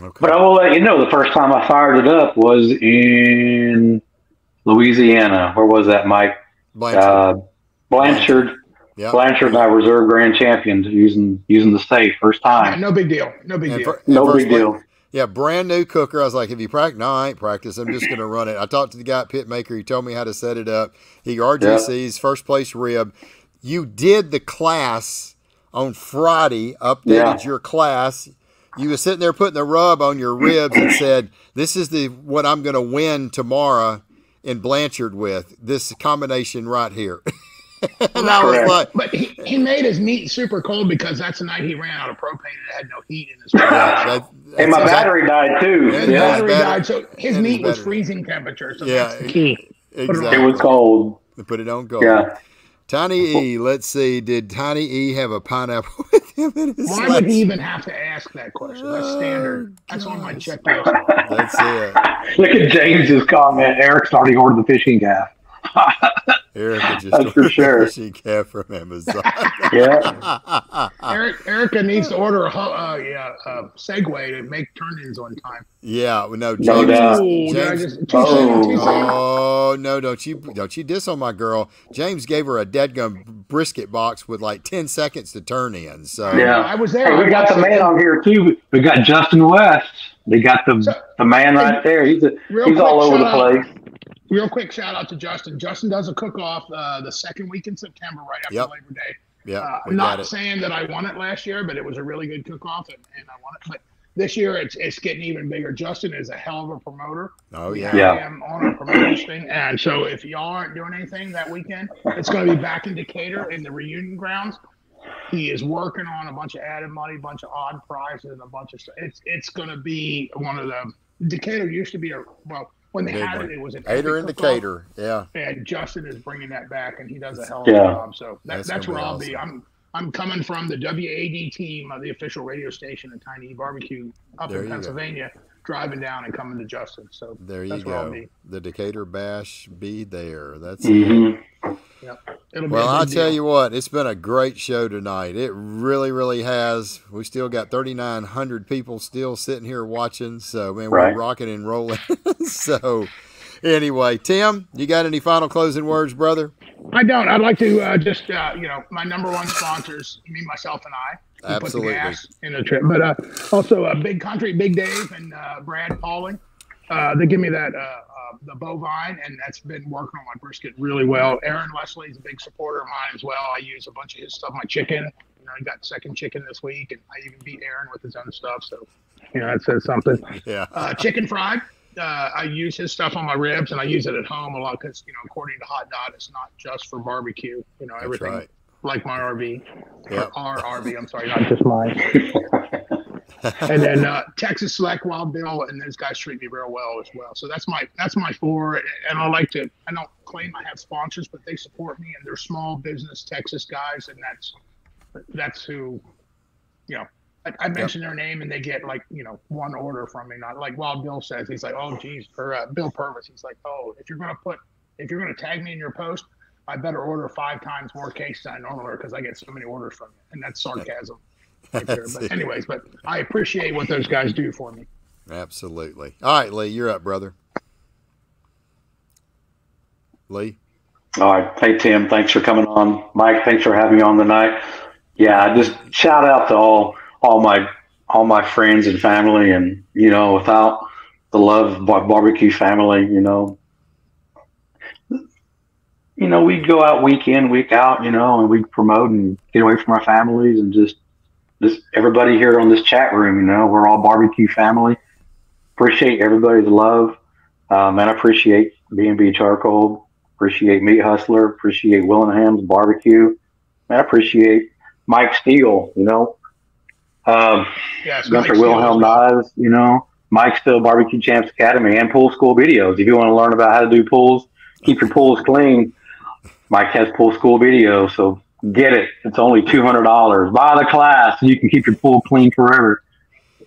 Okay. But I will let you know, the first time I fired it up was in Louisiana. Where was that, Mike? Blanchard. Yep. Blanchard and I reserve grand champions using the Safe first time. Yeah, no big deal. No big deal. No big deal. Yeah, brand new cooker. I was like, have you practiced? No, I ain't practiced. I'm just going to run it. I talked to the guy at Pitmaker. He told me how to set it up. He RGC's first place rib. You did the class on Friday, updated your class. You were sitting there putting the rub on your ribs and said, this is what I'm going to win tomorrow in Blanchard with, this combination right here. And I was like, but he made his meat super cold because that's the night he ran out of propane and had no heat in his truck. And my battery died too. And the battery died, so his meat was freezing temperature. So that's the key. Exactly. It was cold. Put it on gold. Yeah. Tiny E, let's see. Did Tiny E have a pineapple with him in his Why would he even have to ask that question? That's standard. That's on my checklist. That's it. Look at James's comment. Eric's already ordered the fishing gaff. Erica just That's for sure. Fishing calf from Amazon. Yeah. Erica needs to order a Segway to make turn-ins on time. Yeah, well, no, James. No doubt. No, don't you diss on my girl. James gave her a deadgum brisket box with like 10 seconds to turn in. So yeah, I was there. Hey, we got the man on here too. We got Justin West. They got the man right there. He's all over the place. Real quick shout out to Justin. Justin does a cook-off the second week in September, right after Labor Day. Yeah, I'm not saying that I won it last year, but it was a really good cook-off, and I won it. But this year, it's getting even bigger. Justin is a hell of a promoter. Oh, yeah. I am on a promoter's thing. And so if y'all aren't doing anything that weekend, it's going to be back in Decatur in the reunion grounds. He is working on a bunch of added money, a bunch of odd prizes, and a bunch of stuff. It's going to be one of the – Decatur used to be when they had it was an Decatur and Decatur, yeah. And Justin is bringing that back, and he does a hell of a job. So that's where I'll be. I'm coming from the WAD team, the official radio station at Tiny Barbecue up in Pennsylvania, driving down and coming to Justin. So there you go. The Decatur Bash be there. That's it. Yep. Well, I'll tell you what, it's been a great show tonight. It really, really has. We still got 3,900 people still sitting here watching. So, man, we're rocking and rolling. So, anyway, Tim, you got any final closing words, brother? I don't. I'd like to just, my number one sponsors, me, myself, and I. Absolutely. Put the gas in the trip. But also Big Country, Big Dave, and Brad Pauling. They give me that the bovine, and that's been working on my brisket really well. Aaron Leslie is a big supporter of mine as well. I use a bunch of his stuff. My chicken, I got second chicken this week, and I even beat Aaron with his own stuff. So, that says something. Yeah. Chicken fried. I use his stuff on my ribs, and I use it at home a lot because, according to Hot Dot, it's not just for barbecue. Everything right. like my RV. Yep. Our RV, I'm sorry, not just mine. And then Texas Select, Wild Bill, and those guys treat me real well as well. So that's my 4. And I don't claim I have sponsors, but they support me, and they're small business Texas guys, and that's who, I mention their name, and they get one order from me. Not like Wild Bill says, he's like, oh geez, or Bill Purvis, he's like, oh, if you're gonna tag me in your post, I better order 5 times more cases than I normally because I get so many orders from you, and that's sarcasm. Right there. But anyways, I appreciate what those guys do for me. Absolutely. All right, Lee, you're up, brother. Lee. All right. Hey, Tim, thanks for coming on. Mike, thanks for having me on tonight. Yeah, just shout out to all my friends and family, and without the love of barbecue family, we'd go out week in, week out, and we'd promote and get away from our families, and just everybody here on this chat room, we're all barbecue family. Appreciate everybody's love. And I appreciate B&B Charcoal, appreciate Meat Hustler, appreciate Willingham's Barbecue. And I appreciate Mike Steele, Yes, Gunter Mike Wilhelm Steele Knives, Mike Steele Barbecue Champs Academy, and Pool School Videos. If you want to learn about how to do pools, keep your pools clean, Mike has Pool School Videos. So get it. It's only $200. Buy the class so you can keep your pool clean forever.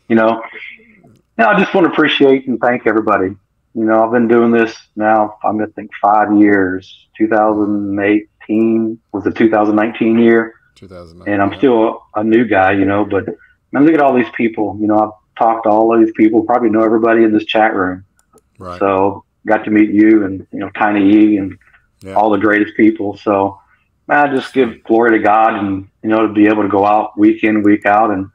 I just want to appreciate and thank everybody. I've been doing this now, I think 5 years. 2018 was the 2019 year. 2009. And I'm still a new guy, but man, look at all these people. I've talked to all of these people, probably know everybody in this chat room. Right. So got to meet you and, Tiny E and all the greatest people. So man, I just give glory to God and, to be able to go out week in, week out and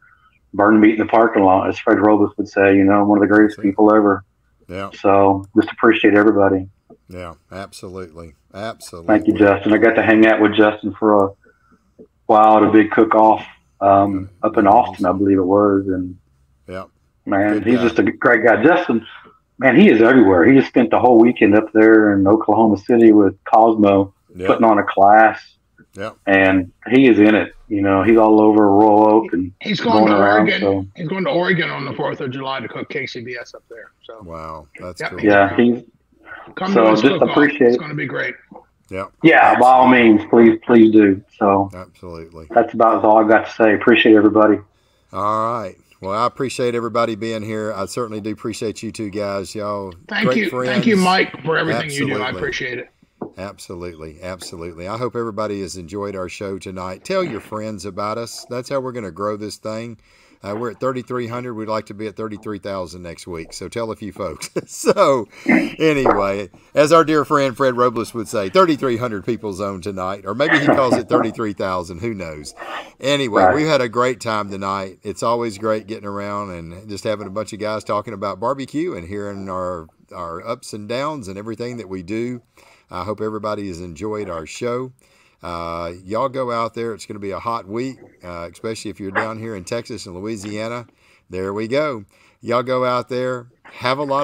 burn meat in the parking lot, as Fred Robles would say, one of the greatest people ever. Yeah. So just appreciate everybody. Yeah, absolutely. Absolutely. Thank you, Justin. I got to hang out with Justin for a while at a big cook-off up in Austin, I believe it was. And man, he's just a great guy. Justin, man, he is everywhere. He just spent the whole weekend up there in Oklahoma City with Cosmo putting on a class. Yeah. And he is in it. He's all over Royal Oak and he's going to around, Oregon. so. He's going to Oregon on the 4th of July to cook KCBS up there. So wow, that's cool. Yeah, come to us just appreciate. It's going to be great. Yeah. Yeah, by all means, please do. So absolutely. That's about all I've got to say. Appreciate everybody. All right. Well, I appreciate everybody being here. I certainly do appreciate you two guys. Y'all Thank you. friends. Thank you, Mike, for everything Absolutely. you do. I appreciate it. Absolutely. Absolutely. I hope everybody has enjoyed our show tonight. Tell your friends about us. That's how we're going to grow this thing. We're at 3,300. We'd like to be at 33,000 next week. So tell a few folks. So anyway, as our dear friend Fred Robles would say, 3,300 people zone tonight, or maybe he calls it 33,000. Who knows? Anyway, we've had a great time tonight. It's always great getting around and just having a bunch of guys talking about barbecue and hearing our ups and downs and everything that we do. I hope everybody has enjoyed our show. Y'all go out there. It's going to be a hot week, especially if you're down here in Texas and Louisiana. There we go. Y'all go out there. Have a lot